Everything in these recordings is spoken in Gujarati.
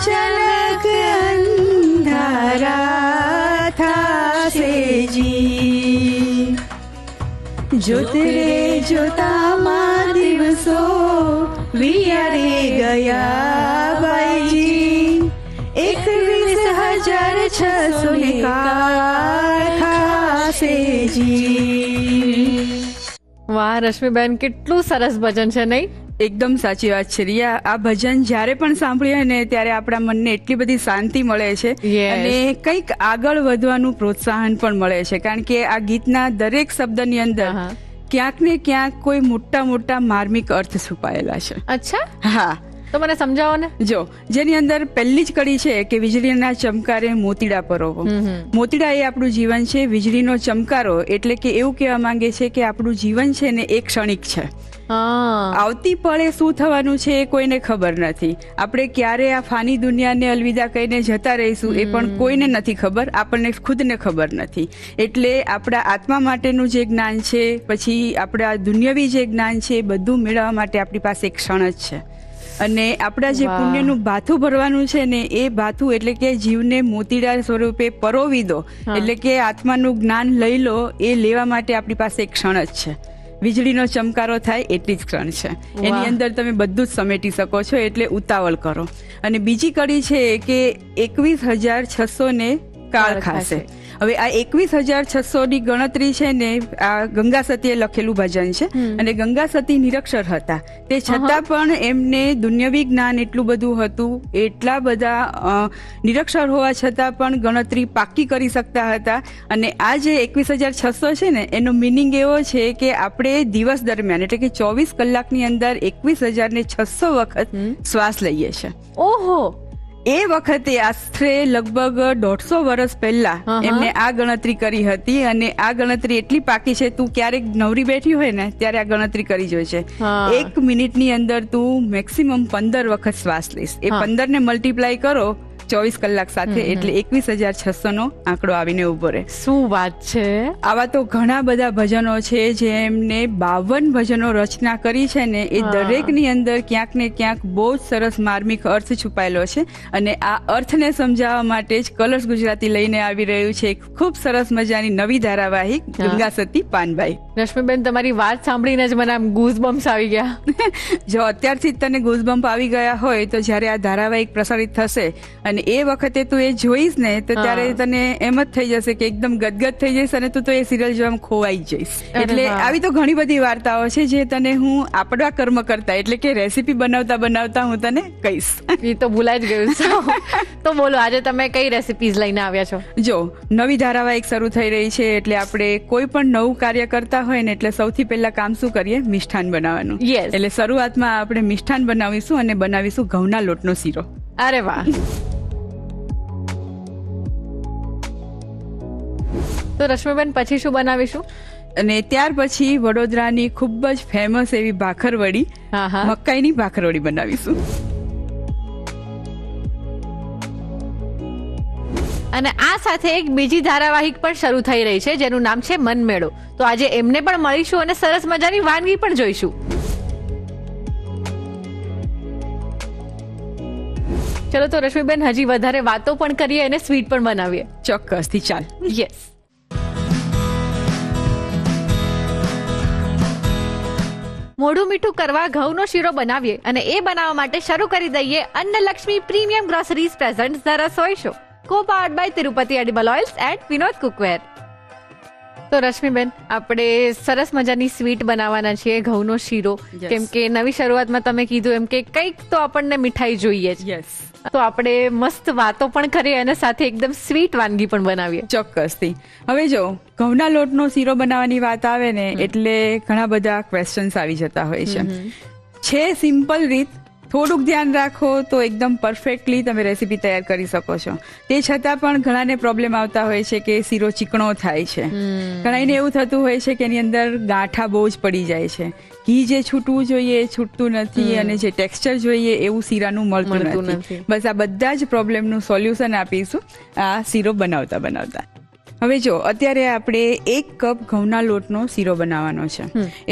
અચાનક અંધારા થાશે જી, જોત રે જોતામાં દિવસો વિયારે ગયા બાઈજી, 21,600 કાળ થાશે જી. વાહ રશ્મિબેન, કેટલું સરસ ભજન છે નહીં? એકદમ સાચી વાત છે રિયા. આ ભજન જ્યારે પણ સાંભળીએ ને ત્યારે આપણા મનને એટલી બધી શાંતિ મળે છે અને કંઈક આગળ વધવાનું પ્રોત્સાહન પણ મળે છે, કારણ કે આ ગીતના દરેક શબ્દની અંદર ક્યાંક ને ક્યાંક કોઈ મોટા મોટા માર્મિક અર્થ છુપાયેલા છે. અચ્છા, હા, તો મને સમજાવો ને. જો, જેની અંદર પહેલી જ કડી છે કે વીજળીના ચમકારે મોતીડા પરોવો. મોતીડા એ આપણું જીવન છે, વીજળીનો ચમકારો એટલે કે એવું કહેવા માંગે છે કે આપણું જીવન છે ને એ ક્ષણિક છે. આવતી પળે શું થવાનું છે એ કોઈને ખબર નથી. આપણે ક્યારે આ ફાની દુનિયાને અલવિદા કહીને જતા રહીશું એ પણ કોઈને નથી ખબર, આપણને ખુદને ખબર નથી. એટલે આપણા આત્મા માટેનું જે જ્ઞાન છે, પછી આપણા દુનિયાવી જે જ્ઞાન છે, એ બધું મેળવવા માટે આપણી પાસે એક ક્ષણ જ છે. અને આપણા જે પુણ્યનું ભાથું ભરવાનું છે ને એ ભાથું એટલે કે જીવને મોતીડા સ્વરૂપે પરોવી દો, એટલે કે આત્માનું જ્ઞાન લઈ લો, એ લેવા માટે આપણી પાસે એક ક્ષણ જ છે. વીજળીનો ચમકારો થાય એટલી જ ક્ષણ છે, એની અંદર તમે બધું જ સમેટી શકો છો, એટલે ઉતાવળ કરો. અને બીજી કડી છે કે 21,600 કાળ ખાશે. હવે આ 21,600 ની ગણતરી છે ને આ ગંગા સતીએ લખેલું ભજન છે, અને ગંગા સતી નિરક્ષર હતા, તે છતાં પણ એમને દુન્યવી જ્ઞાન એટલું બધું હતું, એટલા બધા નિરક્ષર હોવા છતાં પણ ગણતરી પાકી કરી શકતા હતા. અને આ જે 21,600 છે ને એનો મિનિંગ એવો છે કે આપણે દિવસ દરમિયાન એટલે કે 24 કલાકની અંદર 21,600 વખત શ્વાસ લઈએ છીએ. ઓહો, એ વખતે આશરે લગભગ 150 વર્ષ પહેલા એમને આ ગણતરી કરી હતી, અને આ ગણતરી એટલી પાકી છે, તું ક્યારેક નવરી બેઠી હોય ને ત્યારે આ ગણતરી કરી જોઈશે. 1 મિનિટની અંદર તું મેક્સિમમ 15 વખત શ્વાસ લઈશ. એ 15 ને મલ્ટીપ્લાય કરો 24 કલાક સાથે એટલે 21,600 નો આંકડો આવીને ઉભો રહે. શું વાત છે! આવા તો ઘણા બધા ભજનો છે જેમને 52 ભજનો રચના કરી છે ને એ દરેકની અંદર ક્યાંક ને ક્યાંક બહુ જ સરસ માર્મિક અર્થ છુપાયેલો છે. અને આ અર્થને સમજાવવા માટે જ કલર્સ ગુજરાતી લઈને આવી રહ્યું છે એક ખૂબ સરસ મજાની નવી ધારાવાહિક ગંગા સતી પાનબાઈ. રશ્મિબેન, તમારી વાત સાંભળીને જ મને આમ ગૂઝબમ્સ આવી ગયા. જો અત્યારથી જ તને ગૂઝબમ્પ આવી ગયા હોય તો જ્યારે આ ધારાવાહિક પ્રસારિત થશે અને એ વખતે તું એ જોઈશ ને તો ત્યારે તને એમ જ થઈ જશે કે એકદમ ગદગદ થઈ જઈશ અને તું તો એ સિરિયલ જોવામાં ખોવાઈ જ જઈશ. એટલે આવી તો ઘણી બધી વાર્તાઓ છે જે તને હું આપણા કર્મ કરતા એટલે કે રેસીપી બનાવતા બનાવતા હું તને કહીશ. એ તો ભૂલાઈ જ ગયું. તો બોલો, આજે તમે કઈ રેસીપીઝ લઈને આવ્યા છો? જો, નવી ધારાવાહિક શરૂ થઈ રહી છે એટલે આપણે કોઈ પણ નવું કાર્ય કરતા હોય ને એટલે સૌથી પહેલા કામ શું કરીએ? મિષ્ઠાન બનાવવાનું. એટલે શરૂઆતમાં આપણે મિષ્ઠાન બનાવીશું અને બનાવીશું ઘઉંના લોટનો શીરો. અરે વાહ! તો રશ્મિબેન, પછી શું બનાવીશું? અને ત્યાર પછી વડોદરાની ખૂબ જ ફેમસ એવી ભાખરવડી, મકાઈની ભાખરવડી બનાવીશું. અને આ સાથે એક બીજી ધારાવાહિક પણ શરૂ થઈ રહી છે જેનું નામ છે મનમેળો. તો આજે એમને પણ મળીશું અને સરસ મજાની વાનગી પણ જોઈશું. ચલો તો રશ્મિબેન, હજી વધારે વાતો પણ કરીએ અને સ્વીટ પણ બનાવીએ. ચોક્કસથી, ચાલ. યસ. મોઢું મીઠું કરવા ઘઉંનો શીરો બનાવીએ, અને એ બનાવવા માટે શરૂ કરી દઈએ Annalakshmi premium groceries present the Rasoi show, co-powered by Tirupati edible oils and Vinod cookware. તો રશ્મિબેન, આપણે સરસ મજાની સ્વીટ બનાવવાના છીએ, ઘઉંનો શીરો. કેમ કે નવી શરૂઆતમાં તમે કીધું એમ કે કંઈક તો આપણને મીઠાઈ જોઈએ જ. તો આપણે મસ્ત વાતો પણ કરીએ અને સાથે એકદમ સ્વીટ વાનગી પણ બનાવીએ. ચોક્કસથી. હવે જો, ઘઉંના લોટનો શીરો બનાવવાની વાત આવે ને એટલે ઘણા બધા ક્વેશ્ચન્સ આવી જતા હોય છે. સિમ્પલ રીત, થોડુંક ધ્યાન રાખો તો એકદમ પરફેક્ટલી તમે રેસીપી તૈયાર કરી શકો છો. તે છતાં પણ ઘણાને પ્રોબ્લેમ આવતા હોય છે કે શીરો ચીકણો થાય છે. ઘણાને એવું થતું હોય છે કે એની અંદર ગાંઠા બહુ જ પડી જાય છે. ઘી જે છૂટવું જોઈએ એ છૂટતું નથી, અને જે ટેક્સચર જોઈએ એવું શીરાનું મળતું નથી. બસ આ બધા જ પ્રોબ્લેમનું સોલ્યુશન આપીશું આ શીરો બનાવતા બનાવતા. હવે જો અત્યારે આપણે 1 કપ ઘઉંના લોટનો શીરો બનાવવાનો છે,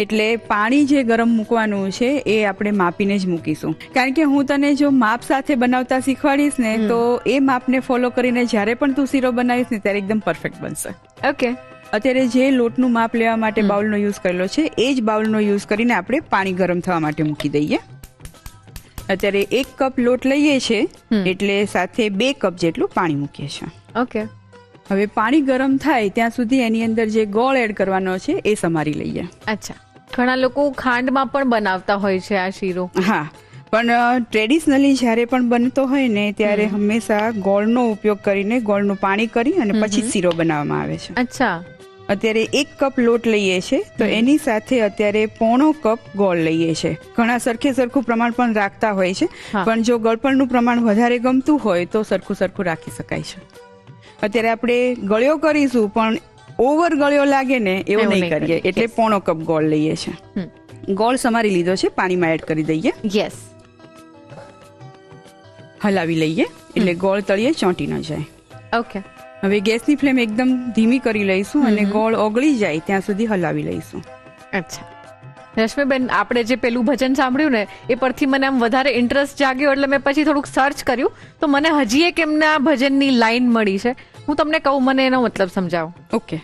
એટલે પાણી જે ગરમ મૂકવાનું છે એ આપણે માપીને જ મૂકીશું. કારણ કે હું તને જો માપ સાથે બનાવતા શીખવાડીશ ને તો એ માપને ફોલો કરીને જ્યારે પણ તું શીરો બનાવીશ ને ત્યારે એકદમ પરફેક્ટ બનશે. ઓકે. અત્યારે જે લોટનું માપ લેવા માટે બાઉલનો યુઝ કરેલો છે એ જ બાઉલનો યુઝ કરીને આપણે પાણી ગરમ થવા માટે મૂકી દઈએ. અત્યારે 1 કપ લોટ લઈએ છીએ એટલે સાથે 2 કપ જેટલું પાણી મૂકીએ છીએ. ઓકે. હવે પાણી ગરમ થાય ત્યાં સુધી એની અંદર જે ગોળ એડ કરવાનો છે એ સમારી લઈએ. અચ્છા. ઘણા લોકો ખાંડમાં પણ બનાવતા હોય છે આ શીરો. હા, પણ ટ્રેડિશનલી જ્યારે પણ બનતો હોય ને ત્યારે હંમેશા ગોળનો ઉપયોગ કરીને ગોળનું પાણી કરી અને પછી શીરો બનાવવામાં આવે છે. અચ્છા. અત્યારે 1 કપ લોટ લઈએ છે તો એની સાથે અત્યારે 1/4 કપ ગોળ લઈએ છે. ઘણા સરખું પ્રમાણ પણ રાખતા હોય છે, પણ જો ગળપણનું પ્રમાણ વધારે ગમતું હોય તો સરખું રાખી શકાય છે. અત્યારે આપણે ગળ્યો કરીશું પણ ઓવર ગળ્યો લાગે ને એવો નહીં કરીએ, એટલે 1/4 કપ ગોળ લઈએ છે. ગોળ સમારી લીધો છે, પાણીમાં એડ કરી દઈએ. યસ. હલાવી લઈએ એટલે ગોળ તળિયે ચોંટી ન જાય. ઓકે. હવે ગેસની ફ્લેમ એકદમ ધીમી કરી લઈશું અને ગોળ ઓગળી જાય ત્યાં સુધી હલાવી લઈશું. અચ્છા. રશ્મિબેન, આપણે જે પેલું ભજન સાંભળ્યું ને એ પરથી મને આમ વધારે ઇન્ટરેસ્ટ જાગ્યો, એટલે મેં પછી થોડુંક સર્ચ કર્યું તો મને હજી એક એમના ભજનની લાઈન મળી છે. હું તમને કહું, મને એનો મતલબ સમજાવો. ઓકે.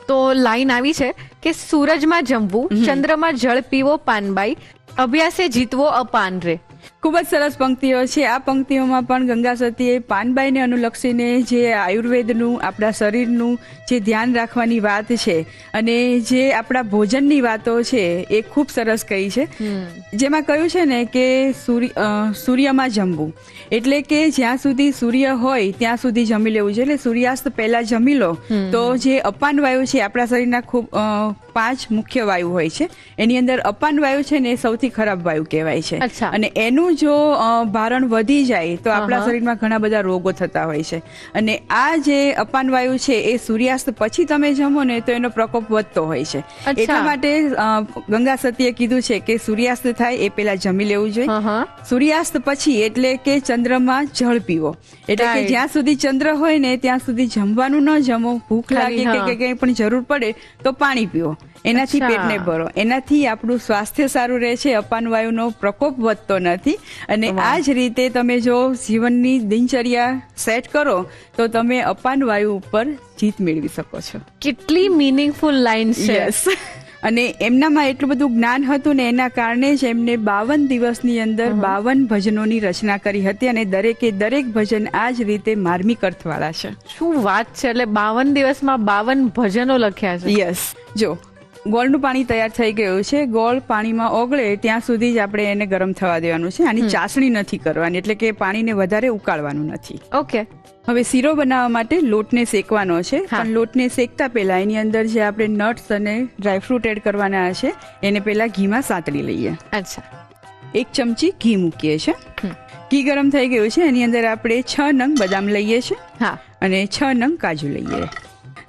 તો લાઈન આવી છે કે સૂરજમાં જમવું, ચંદ્રમાં જળ પીવો પાનબાઈ, અભ્યાસે જીતવો અપાન રે. ખૂબ જ સરસ પંક્તિઓ છે. આ પંક્તિઓમાં પણ ગંગા સતીએ પાનબાઈને અનુલક્ષીને જે આયુર્વેદનું, આપણા શરીરનું જે ધ્યાન રાખવાની વાત છે અને જે આપણા ભોજનની વાતો છે એ ખૂબ સરસ કહી છે. જેમાં કહ્યું છે ને કે સૂર્યમાં જમવું, એટલે કે જ્યાં સુધી સૂર્ય હોય ત્યાં સુધી જમી લેવું છે. એટલે સૂર્યાસ્ત પહેલા જમી લો તો જે અપાન વાયુ છે, આપણા શરીરના ખૂબ 5 મુખ્ય વાયુ હોય છે, એની અંદર અપાન વાયુ છે ને સૌથી ખરાબ વાયુ કહેવાય છે. અને એનું જો ભારણ વધી જાય તો આપણા શરીરમાં ઘણા બધા રોગો થતા હોય છે. અને આ જે અપાન વાયુ છે એ સૂર્યાસ્ત પછી તમે જમો ને તો એનો પ્રકોપ વધતો હોય છે. એટલા માટે ગંગા સતીએ કીધું છે કે સૂર્યાસ્ત થાય એ પહેલા જમી લેવું જોઈએ. સૂર્યાસ્ત પછી એટલે કે ચંદ્રમાં જળ પીવો, એટલે કે જ્યાં સુધી ચંદ્ર હોય ને ત્યાં સુધી જમવાનું ન જમો. ભૂખ લાગે કે કંઈ પણ જરૂર પડે તો પાણી પીવો, એનાથી પેટને ભરો. એનાથી આપણું સ્વાસ્થ્ય સારું રહે છે, અપાન વાયુનો પ્રકોપ વધતો નથી. અને આ જ રીતે તમે જો જીવનની દિનચર્યા સેટ કરો તો તમે અપાન વાયુ ઉપર જીત મેળવી શકો છો. કેટલી મીનિંગફુલ લાઈન છે. અને એમનામાં એટલું બધું જ્ઞાન હતું ને એના કારણે જ એમને 52 દિવસની અંદર 52 ભજનોની રચના કરી હતી. અને દરેક ભજન આ જ રીતે માર્મિક અર્થવાળા છે. શું વાત છે! એટલે 52 દિવસમાં 52 ભજનો લખ્યા છે. યસ. જો ગોળનું પાણી તૈયાર થઈ ગયું છે, ગોળ પાણીમાં ઓગળે ત્યાં સુધી જ આપણે એને ગરમ થવા દેવાનું છે. આની ચાસણી નથી કરવાની, એટલે કે પાણીને વધારે ઉકાળવાનું નથી. ઓકે. હવે શીરો બનાવવા માટે લોટને શેકવાનો છે, પણ લોટને શેકતા પહેલા એની અંદર જે આપણે નટ્સ અને ડ્રાયફ્રૂટ એડ કરવાના છે એને પહેલા ઘીમાં સાંતળી લઈએ. અચ્છા. 1 ચમચી ઘી મૂકીએ છીએ. ઘી ગરમ થઈ ગયું છે, એની અંદર આપણે 6 નંગ બદામ લઈએ છીએ અને 6 નંગ કાજુ લઈએ.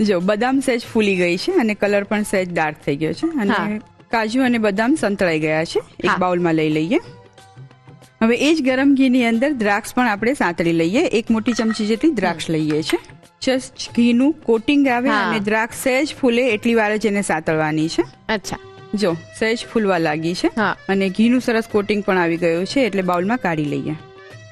જો બદામ સહેજ ફૂલી ગઈ છે અને કલર પણ સહેજ ડાર્ક થઈ ગયો છે અને કાજુ અને બદામ સંતળાઈ ગયા છે. એક બાઉલમાં લઈ લઈએ. હવે એ જ ગરમ ઘીની અંદર દ્રાક્ષ પણ આપણે સાંતળી લઈએ. 1 મોટી ચમચી જેટલી દ્રાક્ષ લઈએ છીએ. જસ્ટ ઘીનું કોટિંગ આવે અને દ્રાક્ષ સહેજ ફૂલે એટલી વાર જ એને સાંતળવાની છે. અચ્છા. જો સહેજ ફૂલવા લાગી છે અને ઘીનું સરસ કોટિંગ પણ આવી ગયું છે, એટલે બાઉલમાં કાઢી લઈએ.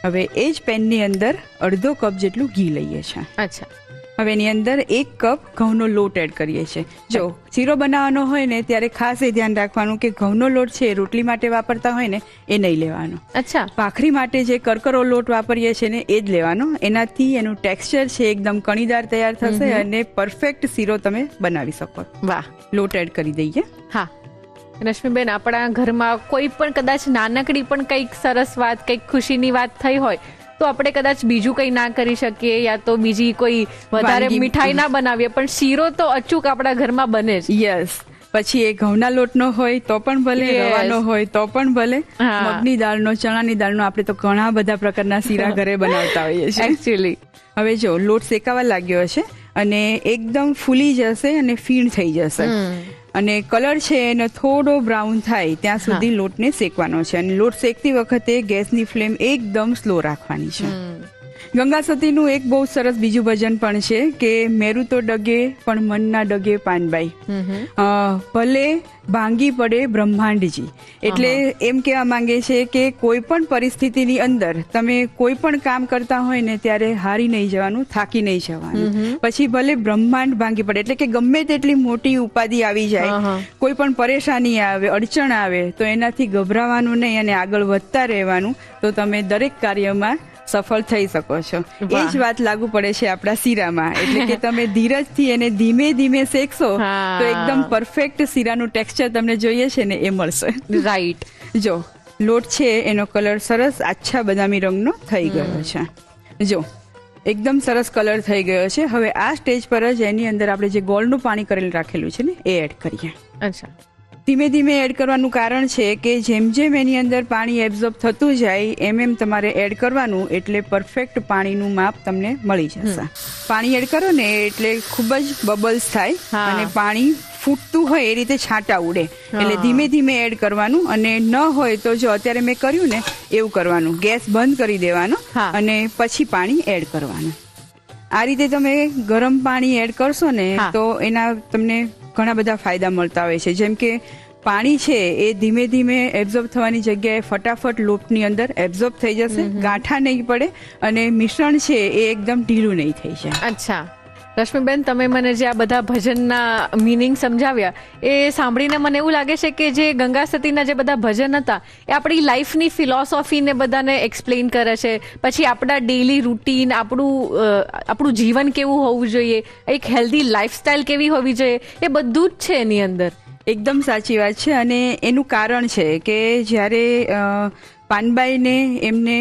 હવે એ જ પેનની અંદર 1/2 કપ જેટલું ઘી લઈએ છીએ. અચ્છા. હવે એની અંદર 1 કપ ઘઉંનો લોટ એડ કરીએ છીએ. જો શીરો બનાવવાનો હોય ને ત્યારે ખાસ એ ધ્યાન રાખવાનું કે ઘઉંનો લોટ છે રોટલી માટે વાપરતા હોય ને એ નહીં લેવાનો. અચ્છા. ભાખરી માટે જે કરકરો લોટ વાપરીએ છીએ ને એ જ લેવાનો. એનાથી એનું ટેક્સચર છે એકદમ કણીદાર તૈયાર થશે અને પરફેક્ટ શીરો તમે બનાવી શકો. વાહ. લોટ એડ કરી દઈએ. હા. રશ્મિબેન, આપણા ઘરમાં કોઈ પણ કદાચ નાનકડી પણ કંઈક સરસ વાત, કંઈક ખુશીની વાત થઈ હોય તો આપણે કદાચ બીજું કંઈ ના કરી શકીએ, યા તો બીજી કોઈ વધારે મીઠાઈ ના બનાવીએ, પણ શીરો તો અચૂક આપણા ઘરમાં બને જ. યસ. પછી એ ઘઉંના લોટનો હોય તો પણ ભલે, રવાનો હોય તો પણ ભલે, મગની દાળનો, ચણાની દાળનો, આપણે તો ઘણા બધા પ્રકારના શીરા ઘરે બનાવતા હોઈએ છીએ એકચ્યુઅલી. હવે જો લોટ શેકાવા લાગ્યો છે અને એકદમ ફૂલી જશે અને ફીણ થઈ જશે અને કલર છે એનો થોડો બ્રાઉન થાય ત્યાં સુધી લોટને શેકવાનો છે. અને લોટ શેકતી વખતે ગેસની ફ્લેમ એકદમ સ્લો રાખવાની છે. ગંગા સતીનું એક બહુ સરસ બીજું ભજન પણ છે કે મેરું તો ડગે પણ મનના ડગે પાનબાઈ, ભલે ભાંગી પડે બ્રહ્માંડજી. એટલે એમ કહેવા માંગે છે કે કોઈ પણ પરિસ્થિતિની અંદર તમે કોઈ પણ કામ કરતા હોય ને ત્યારે હારી નહીં જવાનું, થાકી નહીં જવાનું. પછી ભલે બ્રહ્માંડ ભાંગી પડે એટલે કે ગમે તેટલી મોટી ઉપાધિ આવી જાય, કોઈ પણ પરેશાની આવે, અડચણ આવે, તો એનાથી ગભરાવાનું નહીં અને આગળ વધતા રહેવાનું, તો તમે દરેક કાર્યમાં સફળ થઈ શકો છો. એ જ વાત લાગુ પડે છે આપણા શીરામાં. એટલે કે તમે ધીરજથી એને ધીમે ધીમે શેકશો તો એકદમ પરફેક્ટ શીરાનું ટેક્સચર તમને જોઈએ છે ને એ મળશે. રાઈટ. જો લોટ છે એનો કલર સરસ આછા બદામી રંગનો થઈ ગયો છે. જો એકદમ સરસ કલર થઈ ગયો છે. હવે આ સ્ટેજ પર જ એની અંદર આપણે જે ગોળનું પાણી કરેલું રાખેલું છે ને એ એડ કરીએ. અચ્છા. ધીમે ધીમે એડ કરવાનું કારણ છે કે જેમ જેમ એની અંદર પાણી એબ્ઝોર્બ થતું જાય એમ તમારે એડ કરવાનું, એટલે પરફેક્ટ પાણીનું માપ તમને મળી જશે. પાણી એડ કરો ને એટલે ખૂબ જ બબલ્સ થાય અને પાણી ફૂટતું હોય એ રીતે છાંટા ઉડે, એટલે ધીમે ધીમે એડ કરવાનું. અને ન હોય તો જો અત્યારે મેં કર્યું ને એવું કરવાનું, ગેસ બંધ કરી દેવાનો અને પછી પાણી એડ કરવાનું. આ રીતે તમે ગરમ પાણી એડ કરશો ને તો એના તમને ઘણા બધા ફાયદા મળતા હોય છે. જેમ કે પાણી છે એ ધીમે ધીમે એબ્ઝોર્બ થવાની જગ્યાએ ફટાફટ લોટની અંદર એબ્ઝોર્બ થઈ જશે, ગાંઠા નહીં પડે અને મિશ્રણ છે એ એકદમ ઢીલું નહીં થઈ જાય. અચ્છા રશ્મિબેન, તમે મને જે આ બધા ભજનના મિનિંગ સમજાવ્યા એ સાંભળીને મને એવું લાગે છે કે જે ગંગા સતીના જે બધા ભજન હતા એ આપણી લાઈફની ફિલોસોફીને બધાને એક્સપ્લેન કરે છે. પછી આપણા ડેઈલી રૂટીન, આપણું જીવન કેવું હોવું જોઈએ, એક હેલ્ધી લાઈફસ્ટાઈલ કેવી હોવી જોઈએ, એ બધું જ છે એની અંદર. એકદમ સાચી વાત છે. અને એનું કારણ છે કે જ્યારે પાનબાઈને એમને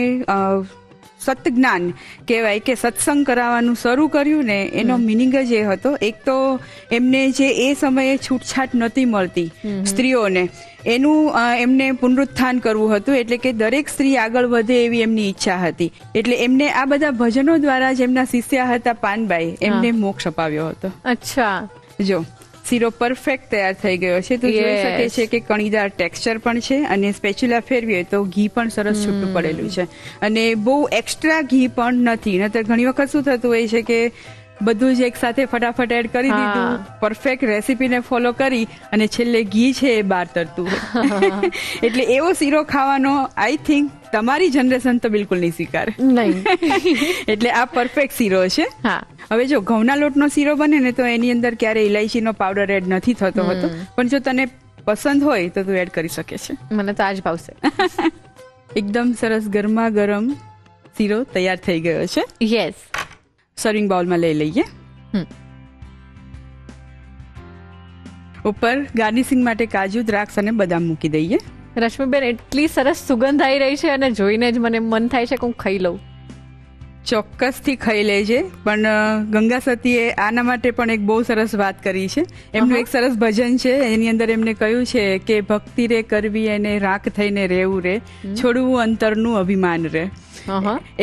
સતજ્ઞાન કહેવાય કે સત્સંગ કરાવવાનું શરૂ કર્યું ને એનો મિનિંગ જ એ હતો. એક તો એમને જે એ સમયે છૂટછાટ નહોતી મળતી સ્ત્રીઓને, એનું એમને પુનરુત્થાન કરવું હતું. એટલે કે દરેક સ્ત્રી આગળ વધે એવી એમની ઈચ્છા હતી. એટલે એમને આ બધા ભજનો દ્વારા જેમના શિષ્યા હતા પાનબાઈ, એમને મોક્ષ અપાવ્યો હતો. અચ્છા. જો શીરો પરફેક્ટ તૈયાર થઈ ગયો છે. તો જોઈ શકે છે કે કણીદાર ટેક્સચર પણ છે અને સ્પેચ્યુલા ફેરવીએ તો ઘી પણ સરસ છૂટું પડેલું છે અને બહુ એક્સ્ટ્રા ઘી પણ નથી. નહીતર ઘણી વખત શું થતું હોય છે કે બધું જ એક સાથે ફટાફટ એડ કરી દીધું, પરફેક્ટ રેસીપીને ફોલો કરી અને છેલ્લે ઘી છે એ બહાર તરતું હોય. એટલે એવો શીરો ખાવાનો આઈ થિંક તમારી જનરેશન તો બિલકુલ નહીં સ્વીકારે. નહીં. એટલે આ પરફેક્ટ શીરો છે. હવે જો ઘઉંના લોટનો શીરો બને ને તો એની અંદર ક્યારે ઇલાયચીનો પાવડર એડ નથી થતો હોતો, પણ જો તને પસંદ હોય તો તું એડ કરી શકે છે. મને તો આજ ભાવશે. એકદમ સરસ ગરમા ગરમ શીરો તૈયાર થઈ ગયો છે. યસ. સર્વિંગ બાઉલમાં લઈ લઈએ. ઉપર ગાર્નિશિંગ માટે કાજુ, દ્રાક્ષ અને બદામ મૂકી દઈએ. રશ્મિબેન, એટલી સરસ સુગંધ આવી રહી છે અને જોઈને જ મને મન થાય છે કે હું ખાઈ લઉં. ચોક્કસથી ખાઈ લેજે. પણ ગંગા સતીએ આના માટે પણ એક બહુ સરસ વાત કરી છે. એમનું એક સરસ ભજન છે, એની અંદર એમને કહ્યું છે કે ભક્તિ રે કરવી એને રાખ થઈને રહેવું રે, છોડવું અંતરનું અભિમાન રે.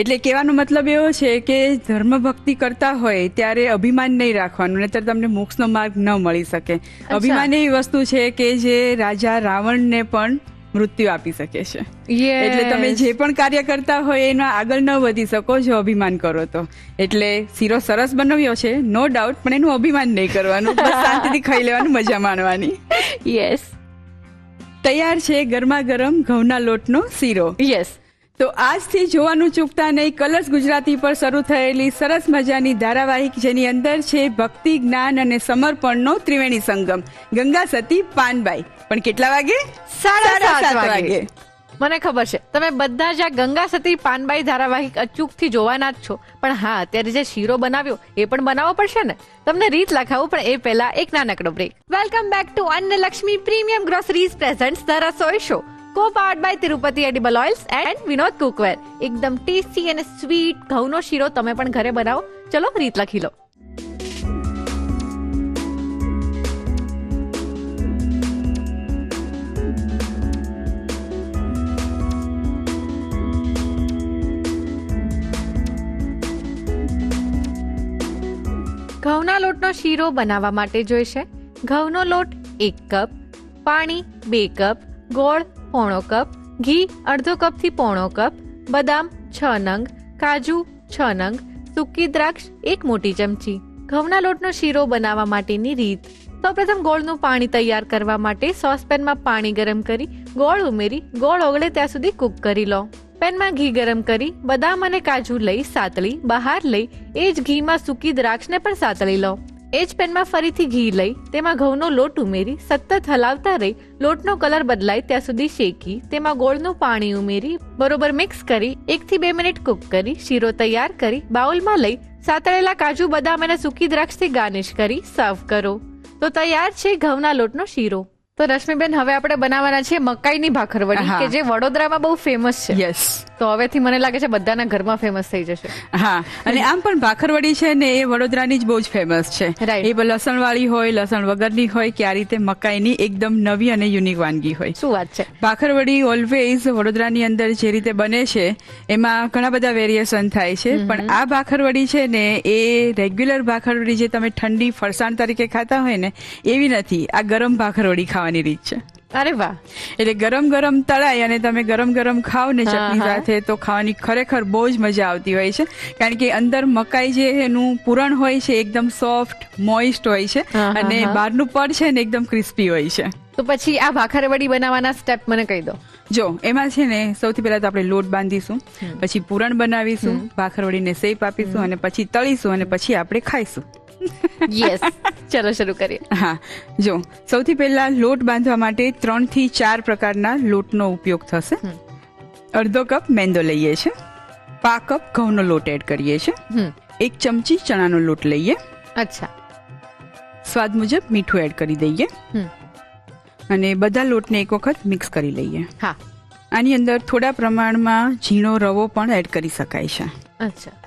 એટલે કહેવાનો મતલબ એવો છે કે ધર્મ ભક્તિ કરતા હોય ત્યારે અભિમાન નહીં રાખવાનું, નહીતર તમને મોક્ષનો માર્ગ ન મળી શકે. અભિમાન એવી વસ્તુ છે કે જે રાજા રાવણને પણ મૃત્યુ આપી શકે છે. એટલે તમે જે પણ કાર્ય કરતા હોય એના આગળ ન વધી શકો જો અભિમાન કરો તો. એટલે શીરો સરસ બનાવ્યો છે, નો ડાઉટ, પણ એનું અભિમાન નહીં કરવાનું, બસ શાંતિથી ખાઈ લેવાનું, મજા માણવાની. યસ. તૈયાર છે ગરમા ગરમ ઘઉંના લોટનો શીરો. યસ. તો આજથી જોવાનું ચૂકતા નહીં કલર્સ ગુજરાતી પર શરૂ થયેલી સરસ મજાની ધારાવાહિક, જેની અંદર છે ભક્તિ, જ્ઞાન અને સમર્પણનો ત્રિવેણી સંગમ. ગંગા સતી પાનબાઈ. પણ કેટલા વાગે? 7:30 વાગે. મને ખબર છે તમે બધા જ આ ગંગા સતી પાનબાઈ ધારાવાહિક અચૂકથી જોવાના જ છો, પણ હા, અત્યારે જે શીરો બનાવ્યો એ પણ બનાવવો પડશે ને. તમને રીત લખાવું, પણ એ પહેલા એક નાનકડો break. Welcome back to Annalakshmi premium groceries presents the Rasoi show, co-powered by Tirupati edible oils and Vinod cookware. એકદમ ટેસ્ટી અને સ્વીટ ઘઉંનો શીરો તમે પણ ઘરે બનાવો. ચલો રીત લખી લો. ઘઉંના લોટનો શીરો બનાવવા માટે જોઈશે ઘઉંનો લોટ 1 કપ, પાણી 2 કપ, ગોળ 1/4 કપ, ઘી અડધો કપ થી 1/4 કપ, બદામ 6 નંગ, કાજુ 6 નંગ, સૂકી દ્રાક્ષ 1 મોટી ચમચી. ઘઉંના લોટનો શીરો બનાવવા માટેની રીત. સૌપ્રથમ ગોળનું પાણી તૈયાર કરવા માટે સોસપેનમાં પાણી ગરમ કરી ગોળ ઉમેરી ગોળ ઓગળે ત્યાં સુધી કૂક કરી લો. પેનમાં ઘી ગરમ કરી બદામ અને કાજુ લઈ સાતળી બહાર લઈ એ જ ઘીમાં સૂકી દ્રાક્ષને પણ સાતળી લો. એ જ પેનમાં ફરીથી ઘી લઈ તેમાં ઘઉંનો લોટ ઉમેરી સતત હલાવતા રહી લોટનો કલર બદલાય ત્યાં સુધી શેકી તેમાં ગોળનું પાણી ઉમેરી બરોબર મિક્સ કરી 1 થી 2 મિનિટ કૂક કરી શીરો તૈયાર કરી બાઉલમાં લઈ સાતળેલા કાજુ બદામ અને સૂકી દ્રાક્ષથી ગાર્નિશ કરી સર્વ કરો. તો તૈયાર છે ઘઉંના લોટનો શીરો. તો રશ્મિબેન, હવે આપણે બનાવવાના છે મકાઈની ભાખરવડી, હા. કે જે વડોદરામાં બહુ ફેમસ છે. યસ. તો હવેથી મને લાગે છે બધાના ઘરમાં ફેમસ થઈ જશે. હા, અને આમ પણ ભાખરવડી છે ને એ વડોદરાની જ બહુ જ ફેમસ છે. Right. એ લસણ વાળી હોય, લસણ વગરની હોય, કે આ રીતે મકાઈની એકદમ નવી અને યુનિક વાનગી હોય. શું વાત છે. ભાખરવડી ઓલવેઝ વડોદરાની અંદર જે રીતે બને છે એમાં ઘણા બધા વેરિએશન થાય છે, પણ આ ભાખરવડી છે ને એ રેગ્યુલર ભાખરવડી જે તમે ઠંડી ફરસાણ તરીકે ખાતા હોય ને એવી નથી. આ ગરમ ભાખરવડી ખાવાની રીત છે. અરે વાહ. એટલે ગરમ ગરમ તળાય અને તમે ગરમ ગરમ ખાઓ ને ચટણી સાથે તો ખાવાની ખરેખર બહુ જ મજા આવતી હોય છે, કારણ કે અંદર મકાઈ જે એનું પૂરણ હોય છે એકદમ સોફ્ટ મોઇસ્ટ હોય છે અને બહારનું પડ છે ને એકદમ ક્રિસ્પી હોય છે. તો પછી આ ભાખરવડી બનાવવાના સ્ટેપ મને કહી દો. જો એમાં છે ને સૌથી પહેલા તો આપણે લોટ બાંધીશું, પછી પૂરણ બનાવીશું, ભાખરવડીને શેપ આપીશું અને પછી તળીશું અને પછી આપણે ખાઈશું. યસ, ચલો શરૂ કરીએ. હા, જો સૌથી પહેલા લોટ બાંધવા માટે 3 થી 4 પ્રકારના લોટનો ઉપયોગ થશે. અડધો કપ મેંદો લઈએ છે, 1/2 કપ ઘઉંનો લોટ એડ કરીએ છે, 1 ચમચી ચણાનો લોટ લઈએ. અચ્છા. સ્વાદ મુજબ મીઠું એડ કરી દઈએ અને બધા લોટને એક વખત મિક્સ કરી લઈએ. હા. આની અંદર થોડા પ્રમાણમાં ઝીણો રવો પણ એડ કરી શકાય છે. અચ્છા.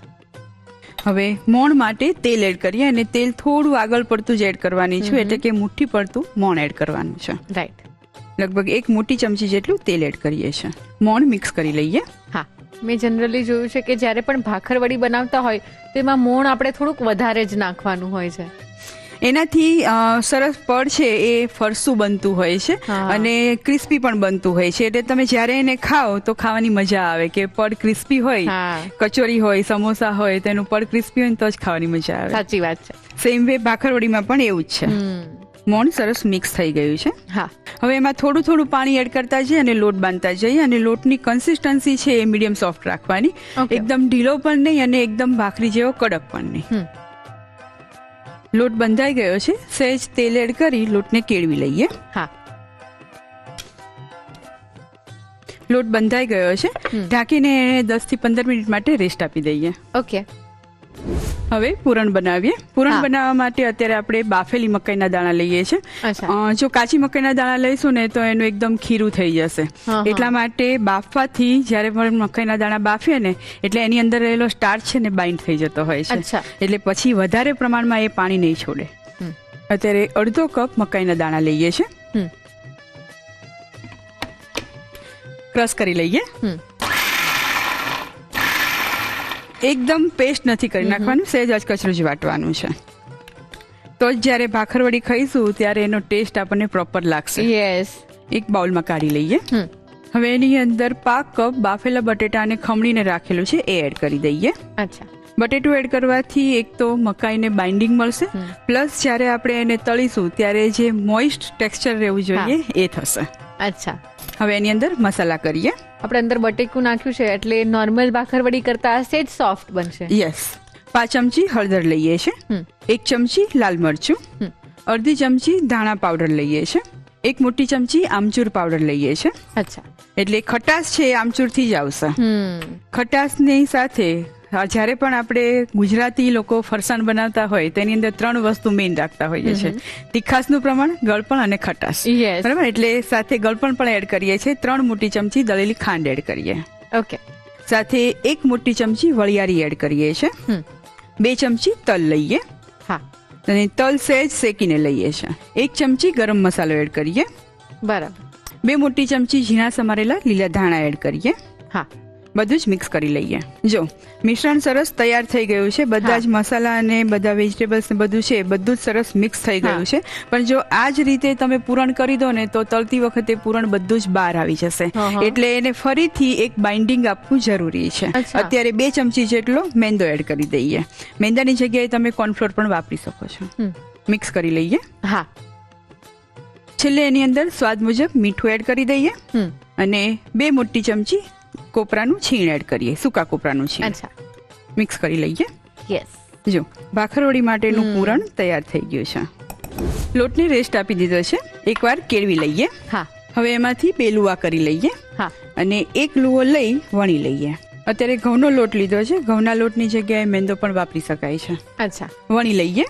હવે મોણ માટે તેલ એડ કરીએ અને તેલ થોડું આગળ પડતું જ એડ કરવાની છું, એટલે કે મુઠ્ઠી પડતું મોણ એડ કરવાનું છે. રાઈટ. લગભગ 1 મોટી ચમચી જેટલું તેલ એડ કરીએ છીએ. મોણ મિક્સ કરી લઈએ. હા, મેં જનરલી જોયું છે કે જ્યારે પણ ભાખરવડી બનાવતા હોય તેમાં મોણ આપણે થોડુંક વધારે જ નાખવાનું હોય છે. એનાથી સરસ પડ છે એ ફરસું બનતું હોય છે અને ક્રિસ્પી પણ બનતું હોય છે, એટલે તમે જ્યારે એને ખાઓ તો ખાવાની મજા આવે કે પડ ક્રિસ્પી હોય, કચોરી હોય, સમોસા હોય તેનું પડ ક્રિસ્પી હોય તો જ ખાવાની મજા આવે. સાચી વાત છે. સેમ વે ભાખરવડીમાં પણ એવું જ છે. મોણ સરસ મિક્સ થઈ ગયું છે. હા. હવે એમાં થોડું થોડું પાણી એડ કરતા જઈએ અને લોટ બાંધતા જઈએ અને લોટની કન્સિસ્ટન્સી છે એ મીડિયમ સોફ્ટ રાખવાની, એકદમ ઢીલો પણ નહીં અને એકદમ ભાખરી જેવો કડક પણ નહીં. લોટ બંધાઈ ગયો છે, સહેજ તેલ એડ કરી લોટને કેળવી લઈએ. હા. લોટ બંધાઈ ગયો છે, ઢાંકીને 10 થી 15 મિનિટ માટે રેસ્ટ આપી દઈએ. ઓકે. હવે પૂરણ બનાવીએ. પૂરણ બનાવવા માટે અત્યારે આપણે બાફેલી મકાઈના દાણા લઈએ છીએ. જો કાચી મકાઈના દાણા લઈશું ને તો એનું એકદમ ખીરું થઈ જશે, એટલા માટે બાફવાથી જ્યારે પણ મકાઈના દાણા બાફીએ ને એટલે એની અંદર રહેલો સ્ટાર્ચ છે ને બાઇન્ડ થઈ જતો હોય છે, એટલે પછી વધારે પ્રમાણમાં એ પાણી નહીં છોડે. અત્યારે અડધો કપ મકાઈના દાણા લઈએ છીએ, ક્રશ કરી લઈએ. એકદમ પેસ્ટ નથી કરી નાખવાનું, સહેજ અચકચરું જ વાટવાનું છે, તો જ જ્યારે ભાખરવડી ખાઈશું ત્યારે એનો ટેસ્ટ આપણને પ્રોપર લાગશે. યસ. એક બાઉલમાં કાઢી લઈએ. હવે એની અંદર 1/2 કપ બાફેલા બટેટાને ખમણીને રાખેલું છે એ એડ કરી દઈએ. અચ્છા. બટેટું એડ કરવાથી એક તો મકાઈને બાઇન્ડિંગ મળશે, પ્લસ જ્યારે આપણે એને તળીશું ત્યારે જે મોઇસ્ટ ટેક્સચર રહેવું જોઈએ એ થશે. અચ્છા. હવે એની અંદર મસાલા કરીએ. આપણે અંદર બટેકું નાખ્યું છે એટલે નોર્મલ ભાખરવડી કરતા સેજ સોફ્ટ બનશે. યસ. 5 ચમચી હળદર લઈએ છે, 1 ચમચી લાલ મરચું, અડધી ચમચી ધાણા પાવડર લઈએ છે, 1 મોટી ચમચી આમચૂર પાવડર લઈએ છે. અચ્છા. એટલે ખટાશ છે એ આમચૂરથી જ આવશે. ખટાશની સાથે જ્યારે પણ આપણે ગુજરાતી લોકો ફરસાણ બનાવતા હોય તેની અંદર 3 વસ્તુ મેઇન રાખતા હોઈએ છીએ: તીખાસનું પ્રમાણ, ગળપણ અને ખટાશ. બરાબર, એટલે સાથે ગળપણ પણ એડ કરીએ છીએ. 3 મોટી ચમચી દળેલી ખાંડ એડ કરીએ. ઓકે. સાથે 1 મોટી ચમચી વરિયાળી એડ કરીએ છીએ. 2 ચમચી તલ લઈએ. હા. અને તલ સહેજ શેકીને લઈએ છીએ. 1 ચમચી ગરમ મસાલો એડ કરીએ. બરાબર. 2 મોટી ચમચી ઝીણા સમારેલા લીલા ધાણા એડ કરીએ. હા. બધું જ મિક્સ કરી લઈએ. જો મિશ્રણ સરસ તૈયાર થઈ ગયું છે, બધા જ મસાલા અને બધા વેજીટેબલ્સ ને બધું છે બધું જ સરસ મિક્સ થઈ ગયું છે. પણ જો આ જ રીતે તમે પૂરણ કરી દો ને તો તળતી વખતે પૂરણ બધું જ બહાર આવી જશે, એટલે એને ફરીથી એક બાઇન્ડિંગ આપવું જરૂરી છે. અત્યારે 2 ચમચી જેટલો મેંદો એડ કરી દઈએ. મેંદાની જગ્યાએ તમે કોર્નફ્લોર પણ વાપરી શકો છો. મિક્સ કરી લઈએ. હા. છેલ્લે એની અંદર સ્વાદ મુજબ મીઠું એડ કરી દઈએ અને 2 મોટી ચમચી કોપરાનું છીણ એડ કરીએ, સૂકા કોપરાનું છીણ. મિક્સ કરી લઈએ. યસ. જો ભાખરવડી માટેનું પૂરણ તૈયાર થઈ ગયું છે. લોટને રેસ્ટ આપી દીધો છે. એકવાર કેળવી લઈએ. હા. હવે એમાંથી 2 લુવા કરી લઈએ અને 1 લુવો લઈ વણી લઈએ. અત્યારે ઘઉંનો લોટ લીધો છે, ઘઉંના લોટની જગ્યાએ મેંદો પણ વાપરી શકાય છે. અચ્છા. વણી લઈએ.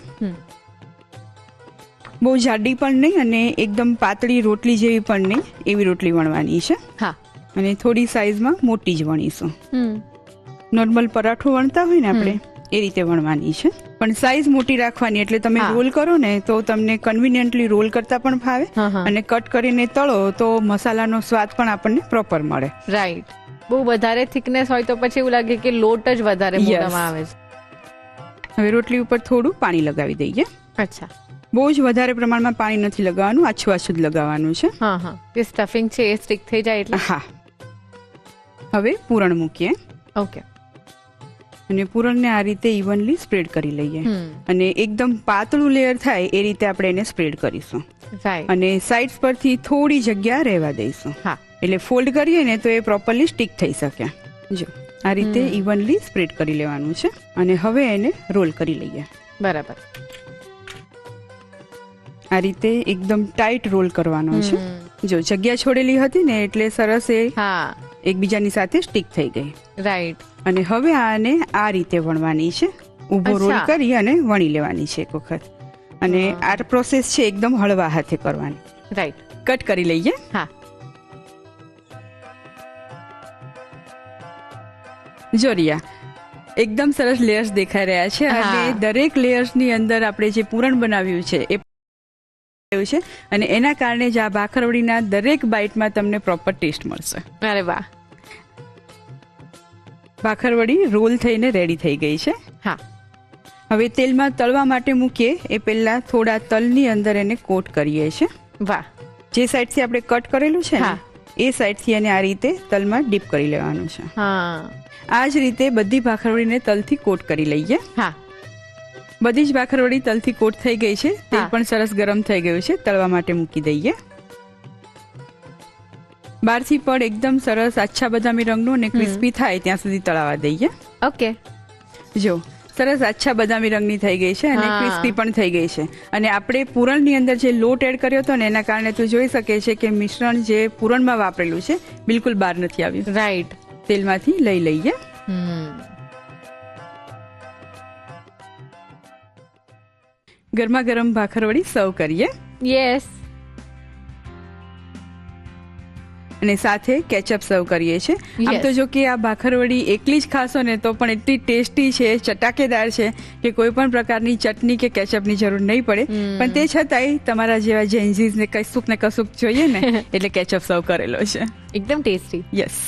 બહુ જાડી પણ નહીં અને એકદમ પાતળી રોટલી જેવી પણ નહીં, એવી રોટલી વણવાની છે. હા. અને થોડી સાઈઝમાં મોટી જ વણીશું. નોર્મલ પરાઠું વણતા હોય ને આપણે એ રીતે વણવાની છે, પણ સાઈઝ મોટી રાખવાની, એટલે તમે રોલ કરો ને તો તમને કન્વિનિયન્ટલી રોલ કરતા પણ ફાવે અને કટ કરીને તળો તો મસાલાનો સ્વાદ પણ આપણને પ્રોપર મળે. રાઈટ. બહુ વધારે થિકનેસ હોય તો પછી એવું લાગે કે લોટ જ વધારે મોટામાં આવે છે. હવે રોટલી ઉપર થોડું પાણી લગાવી દઈએ. અચ્છા. બહુ જ વધારે પ્રમાણમાં પાણી નથી લગાવવાનું, આછું આછું જ લગાવવાનું છે. જે સ્ટફિંગ છે એ સ્ટિક થઈ જાય એટલે. હા. હવે પૂરણ મૂકીએ. ઓકે. અને પૂરણને આ રીતે ઇવનલી સ્પ્રેડ કરી લઈએ અને એકદમ પાતળું લેયર થાય એ રીતે આપણે એને સ્પ્રેડ કરીશું. અને સાઇડ્સ પરથી થોડી જગ્યા રહેવા દઈશું, એટલે ફોલ્ડ કરીએ ને તો એ પ્રોપરલી સ્ટિક થઈ શકે. જો આ રીતે ઇવનલી સ્પ્રેડ કરી લેવાનું છે અને હવે એને રોલ કરી લઈએ. બરાબર. આ રીતે એકદમ ટાઈટ રોલ કરવાનો છે. જો જગ્યા છોડેલી હતી ને એટલે સરસ એ એકબીજાની સાથે સ્ટિક થઈ ગઈ. રાઈટ. અને હવે આને આ રીતે વણવાની છે, ઊભો રોલ કરી અને વણી લેવાની છે એક વખત. અને આ પ્રોસેસ છે એકદમ હળવા હાથે કરવાની. રાઈટ. કટ કરી લઈએ. હા. જો રિયા, એકદમ સરસ લેયર્સ દેખાઈ રહ્યા છે અને દરેક લેયર્સની અંદર આપણે જે પૂરણ બનાવ્યું છે એ છે અને એના કારણે જ આ ભાખરવડીના દરેક બાઈટમાં તમને પ્રોપર ટેસ્ટ મળશે. અરે વાહ. ભાખરવડી રોલ થઈને રેડી થઈ ગઈ છે. હા. હવે તેલમાં તળવા માટે મૂકીએ એ પહેલા થોડા તલની અંદર એને કોટ કરીએ છીએ. વાહ. જે સાઈડથી આપણે કટ કરેલું છે ને એ સાઈડથી એને આ રીતે તલમાં ડીપ કરી લેવાનું છે. આ જ રીતે બધી ભાખરવડીને તલથી કોટ કરી લઈએ. હા. બધી જ ભાખરવડી તલથી કોટ થઈ ગઈ છે. તેલ પણ સરસ ગરમ થઈ ગયું છે. તળવા માટે મૂકી દઈએ. બહારથી પણ એકદમ સરસ આછા બદામી રંગનું અને ક્રિસ્પી થાય ત્યાં સુધી તળાવા દઈએ. ઓકે. જો સરસ આછા બદામી રંગની થઈ ગઈ છે અને ક્રિસ્પી પણ થઈ ગઈ છે. અને આપણે પૂરણની અંદર જે લોટ એડ કર્યો હતો ને એના કારણે તું જોઈ શકે છે કે મિશ્રણ જે પૂરણમાં વાપરેલું છે બિલકુલ બહાર નથી આવ્યું. રાઈટ. તેલમાંથી લઈ લઈએ. ગરમા ગરમ ભાખરવડી સર્વ કરીએ. યસ. અને સાથે કેચઅપ સર્વ કરીએ છીએ. આમ તો જો કે આ ભાખરવડી એકલી જ ખાશો ને તો પણ એટલી ટેસ્ટી છે, ચટાકેદાર છે કે કોઈ પણ પ્રકારની ચટણી કે કેચઅપની જરૂર નહીં પડે. પણ તે છતાંય તમારા જેવા જેન્ઝીસ ને કશુંક ને કશુંક જોઈએ ને એટલે કેચઅપ સર્વ કરેલો છે. એકદમ ટેસ્ટી. યસ.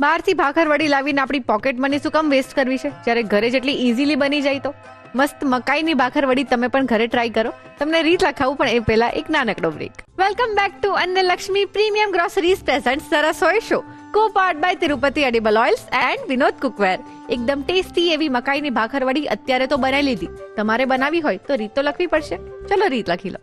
બહારથી ભાખરવડી લાવીને આપણી પોકેટ મની શું કામ વેસ્ટ કરવી છે, જ્યારે ઘરે જેટલી ઇઝીલી બની જાય તો. મસ્ત મકાઈની ભાખરવડી તમે પણ ઘરે ટ્રાય કરો. તમને રીત લખાવું પણ એ પહેલા એક નાનકડો break. Welcome back to Annalakshmi premium groceries present Rasoi show, co powered by Tirupati edible oils and Vinod cookware. એકદમ ટેસ્ટી એવી મકાઈની ભાખરવડી અત્યારે તો બનાવી લીધી. તમારે બનાવી હોય તો રીત તો લખવી પડશે. ચલો રીત લખી લો.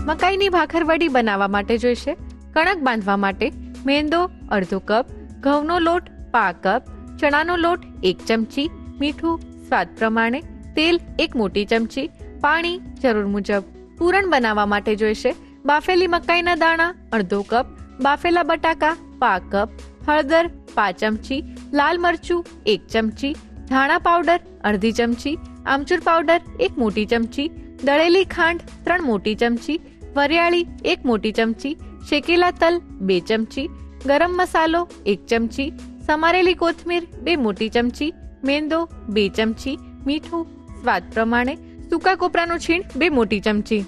મકાઈની ભાખરવડી બનાવવા માટે જોઈશે કણક બાંધવા માટે મેંદો અડધો કપ, ઘઉંનો લોટ પા કપ, ચણાનો લોટ 1 ચમચી, મીઠું સ્વાદ પ્રમાણે, તેલ 1 મોટી ચમચી, પાણી જરૂર મુજબ. પૂરણ બનાવવા માટે જોઈશે બાફેલી મકાઈના દાણા અડધો કપ, બાફેલા બટાકા પા કપ, હળદર 5 ચમચી, લાલ મરચું 1 ચમચી, ધાણા પાવડર અડધી ચમચી, આમચૂર પાવડર 1 મોટી ચમચી, દળેલી ખાંડ 3 મોટી ચમચી, વરિયાળી 1 મોટી ચમચી, શેકેલા તલ 2 ચમચી, ગરમ મસાલો 1 ચમચી, સમારેલી કોથમીર 2 મોટી ચમચી, મેંદો 2 ચમચી, મીઠું સ્વાદ પ્રમાણે, સૂકા કોપરાનું છીણ 2 મોટી ચમચી.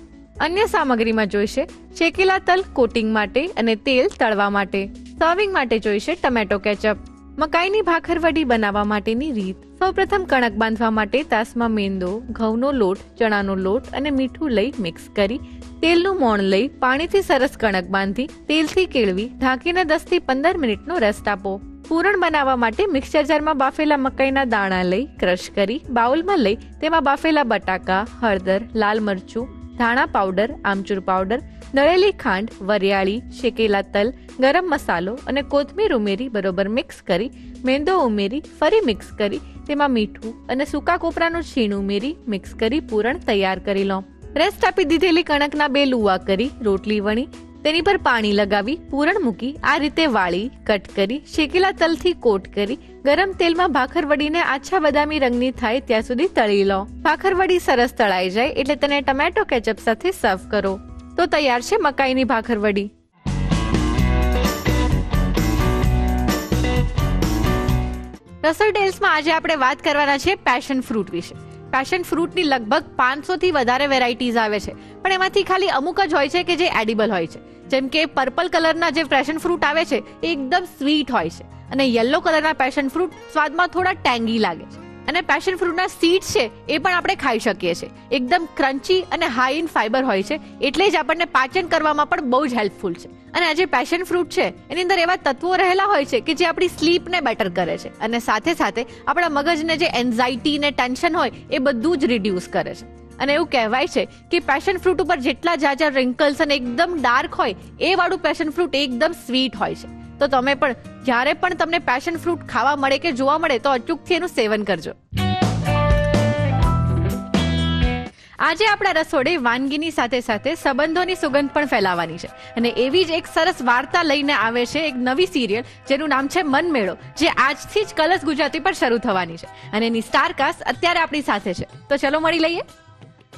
અન્ય સામગ્રીમાં જોઈશે શેકેલા તલ કોટિંગ માટે અને તેલ તળવા માટે. સર્વિંગ માટે જોઈશે ટમેટો કેચઅપ. મકાઈની ભાખરવડી બનાવવા માટેની રીત. સૌપ્રથમ કણક બાંધવા માટે તાસમાં મેંદો, ઘઉંનો લોટ, ચણાનો લોટ અને મીઠું લઈ મિક્સ કરી તેલનું મોણ લઈ પાણીથી સરસ કણક બાંધી તેલથી કેળવી ઢાંકીને 10 થી 15 મિનિટનો રેસ્ટ આપો. પૂરણ બનાવવા માટે મિક્સર જારમાં બાફેલા મકાઈના દાણા લઈ ક્રશ કરી બાઉલમાં લઈ તેમાં બાફેલા બટાકા, હળદર, લાલ મરચું, ધાણા પાવડર, આમચૂર પાવડર, દળેલી ખાંડ, વરિયાળી, શેકેલા તલ, ગરમ મસાલો અને કોથમીર ઉમેરી બરોબર મિક્સ કરી મેંદો ઉમેરી ફરી મિક્સ કરી તેમાં મીઠું અને સૂકા કોપરાનું છીણ ઉમેરી મિક્સ કરી પૂરણ તૈયાર કરી લો. રેસ્ટ આપી દીધેલી કણકના 2 લુવા કરી રોટલી વણી તેની પર પાણી લગાવી પૂરણ મૂકી આ રીતે વાળી કટ કરી શેકેલા તલથી કોટ કરી ગરમ તેલમાં ભાખરવડીને આછા બદામી રંગની થાય ત્યાં સુધી તળી લો. ભાખરવડી સરસ તળાઈ જાય એટલે તેને ટમેટો કેચઅપ સાથે સર્વ કરો. તો તૈયાર છે મકાઈની ભાખરવડી. રસોઈ ટેલ્સમાં આજે આપણે વાત કરવાના છે પેશન ફ્રૂટ વિશે. પેશન ફ્રૂટની લગભગ 500 થી વધારે વેરાયટીઝ આવે છે, પણ એમાંથી ખાલી અમુક જ હોય છે કે જે એડિબલ હોય છે. જેમ કે પર્પલ કલરના જે પેશન ફ્રૂટ આવે છે એ એકદમ સ્વીટ હોય છે અને યલો કલરના પેશન ફ્રૂટ સ્વાદમાં થોડા ટેંગી લાગે છે. અને પેશન ફ્રૂટના સીડ્સ છે એ પણ આપણે ખાઈ શકીએ છીએ. એકદમ ક્રન્ચી અને હાઈ ઇન ફાઈબર હોય છે, એટલે જ આપણને પાચન કરવામાં પણ બહુ જ હેલ્પફુલ છે. અને આ જે પેશન ફ્રૂટ છે એની અંદર એવા તત્વો રહેલા હોય છે કે જે આપણી સ્લીપને બેટર કરે છે અને સાથે સાથે આપણા મગજને જે એન્ઝાઇટી ને ટેન્શન હોય એ બધું જ રિડ્યુસ કરે છે. અને એવું કહેવાય છે કે પેશન ફ્રૂટ ઉપર જેટલા જાજા રિંકલ્સ અને એકદમ ડાર્ક હોય એ વાળું પેશન ફ્રૂટ એકદમ સ્વીટ હોય છે. તો તમે પણ જ્યારે પણ તમને પેશન ફ્રૂટ ખાવા મળે કે જોવા મળે તો અચૂકથી એનું સેવન કરજો. આજે આપણા રસોડે વાનગીની સાથે સાથે સંબંધોની સુગંધ પણ ફેલાવાની છે અને એવી જ એક સરસ વાર્તા લઈને આવે છે એક નવી સિરિયલ જેનું નામ છે મનમેળો, જે આજથી જ કલર્સ ગુજરાતી પર શરૂ થવાની છે અને એની સ્ટારકાસ્ટ અત્યારે આપણી સાથે છે. તો ચલો મળી લઈએ.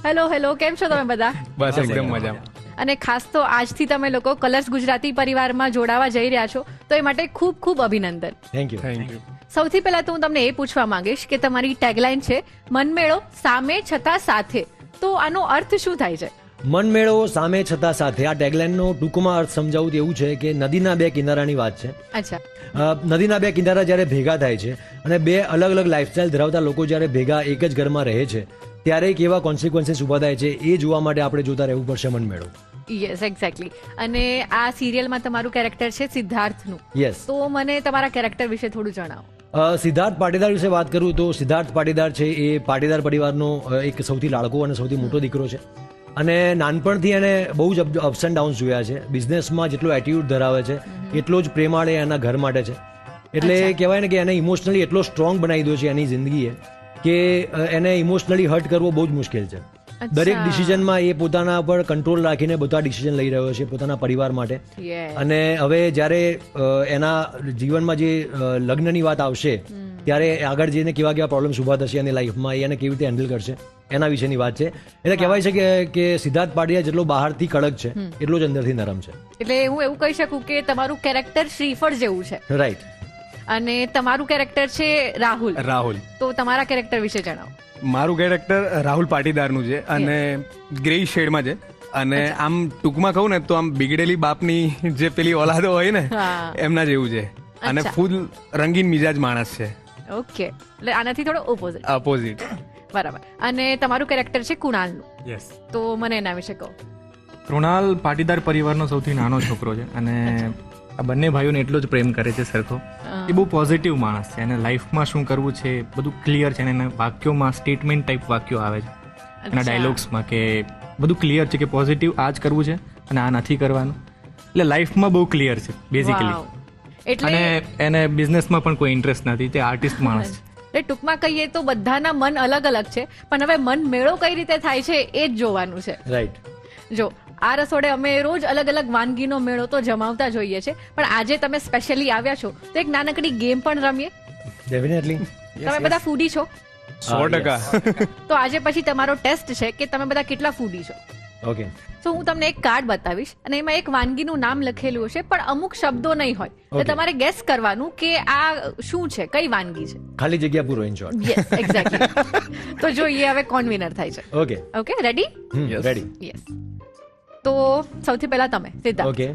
હેલો, કેમ છો તમે બધા? બસ એકદમ મજામાં. અને ખાસ તો આજથી તમે લોકો કલર્સ ગુજરાતી પરિવારમાં જોડાવા જઈ રહ્યા છો તો એ માટે ખૂબ ખૂબ અભિનંદન. Thank you. સૌથી પહેલા તો હું તમને એ પૂછવા માંગીશ કે તમારી ટેગલાઇન છે મનમેળો સામે છતાં સાથે, તો આનો અર્થ શું થાય છે? મનમેળો સામે છતાં સાથે, આ ટેગલાઇનનો ટૂંકમાં અર્થ સમજાવું તો એવું છે કે નદીના 2 કિનારાની વાત છે. અચ્છા. નદીના 2 કિનારા જ્યારે ભેગા થાય છે અને 2 અલગ અલગ લાઈફસ્ટાઈલ ધરાવતા લોકો જ્યારે ભેગા એક જ ઘરમાં રહે છે ત્યારે કેવા કોન્સિક્વન્સીસ ઉભા થાય છે એ જોવા માટે આપણે જોતા રહેવું પડશે મનમેળો. Yes, exactly. અને આ સિરિયલમાં તમારું કેરેક્ટર છે સિદ્ધાર્થનું. યસ. તો મને તમારા કેરેક્ટર વિશે થોડું જણાવો. સિદ્ધાર્થ પાટીદાર વિશે વાત કરું તો સિદ્ધાર્થ પાટીદાર છે એ પાટીદાર પરિવારનો એક સૌથી લાડકો અને સૌથી મોટો દીકરો છે અને નાનપણથી એને બહુ જ અપ્સ એન્ડ ડાઉન્સ જોયા છે. બિઝનેસમાં જેટલો એટીટ્યુડ ધરાવે છે એટલો જ પ્રેમાળ એ એના ઘર માટે છે. એટલે કહેવાય ને કે એને ઇમોશનલી એટલો સ્ટ્રોંગ બનાવી દો છે એની જિંદગીએ કે એને ઇમોશનલી હર્ટ કરવો બહુ જ મુશ્કેલ છે. દરેક ડિસિઝનમાં એ પોતાના પર કંટ્રોલ રાખીને બધા ડિસિઝન લઈ રહ્યો છે પોતાના પરિવાર માટે. અને હવે જ્યારે એના જીવનમાં જે લગ્નની વાત આવશે ત્યારે આગળ જઈને કેવા કેવા પ્રોબ્લેમ્સ ઉભા થશે એની લાઈફમાં, એને કેવી રીતે હેન્ડલ કરશે એના વિશેની વાત છે. એટલે કહેવાય છે કે સિદ્ધાર્થ પાટીદાર જેટલો બહારથી કડક છે એટલો જ અંદરથી નરમ છે. એટલે હું એવું કહી શકું કે તમારું કેરેક્ટર શ્રીફળ જેવું છે. રાઈટ. અને તમારું કેરેક્ટર છે રાહુલ. તો તમારા કેરેક્ટર વિશે જણાવો. મારું કેરેક્ટર રાહુલ પાટીદારનું છે અને ગ્રે શેડમાં છે અને આમ ટૂંકમાં કહું ને તો આમ બિગડેલી બાપની જે પેલી ઓલાદો હોય ને એમના જેવું છે અને ફૂલ રંગીન મિજાજ માણસ છે. ઓકે, એટલે આનાથી થોડો ઓપોઝિટ. બરાબર. અને તમારું કેરેક્ટર છે કુણાલનું. યસ. તો મને એના વિશે કહો. કૃણાલ પાટીદાર પરિવારનો સૌથી નાનો છોકરો છે અને આ બંને ભાઈઓને એટલો જ પ્રેમ કરે છે સરખો. એ બહુ પોઝિટિવ માણસ છે અને લાઈફમાં શું કરવું છે બધું ક્લિયર છે અને એના વાક્યોમાં સ્ટેટમેન્ટ ટાઈપ વાક્યો આવે છે એના ડાયલોગ્સમાં કે બધું ક્લિયર છે કે પોઝિટિવ આ જ કરવું છે અને આ નથી કરવાનું. એટલે લાઈફમાં બહુ ક્લિયર છે બેઝિકલી. અને એને બિઝનેસમાં પણ કોઈ ઇન્ટરેસ્ટ નથી, તે આર્ટિસ્ટ માણસ છે. એટલે ટૂંકમાં કહીએ તો બધાના મન અલગ અલગ છે, પણ હવે મન મેળો કઈ રીતે થાય છે એ જ જોવાનું છે. રાઈટ. જો આ રસોડે અમે રોજ અલગ અલગ વાનગીનો મેળો તો જમાવતા જોઈએ છે, પણ આજે તમે સ્પેશિયલી આવ્યા છો તો એક નાનકડી ગેમ પણ રમીએ. ડેફિનેટલી. તમે બધા ફૂડી છો? 100%. તો આજે પછી તમારો ટેસ્ટ છે કે તમે બધા કેટલા ફૂડી છો. ઓકે. તો હું તમને એક કાર્ડ બતાવીશ અને એમાં એક વાનગીનું નામ લખેલું હશે પણ અમુક શબ્દો નહીં હોય તો Okay. તમારે ગેસ કરવાનું કે આ શું છે, કઈ વાનગી છે. ખાલી જગ્યા પૂરો ઇન શોર્ટ. Yes exactly. તો જોઈએ હવે કોણ વિનર થાય છે. Okay. Okay ready? Yes. Ready. Yes. તો સૌથી પહેલા તમે સિદ્ધાર્થ. ઓકે.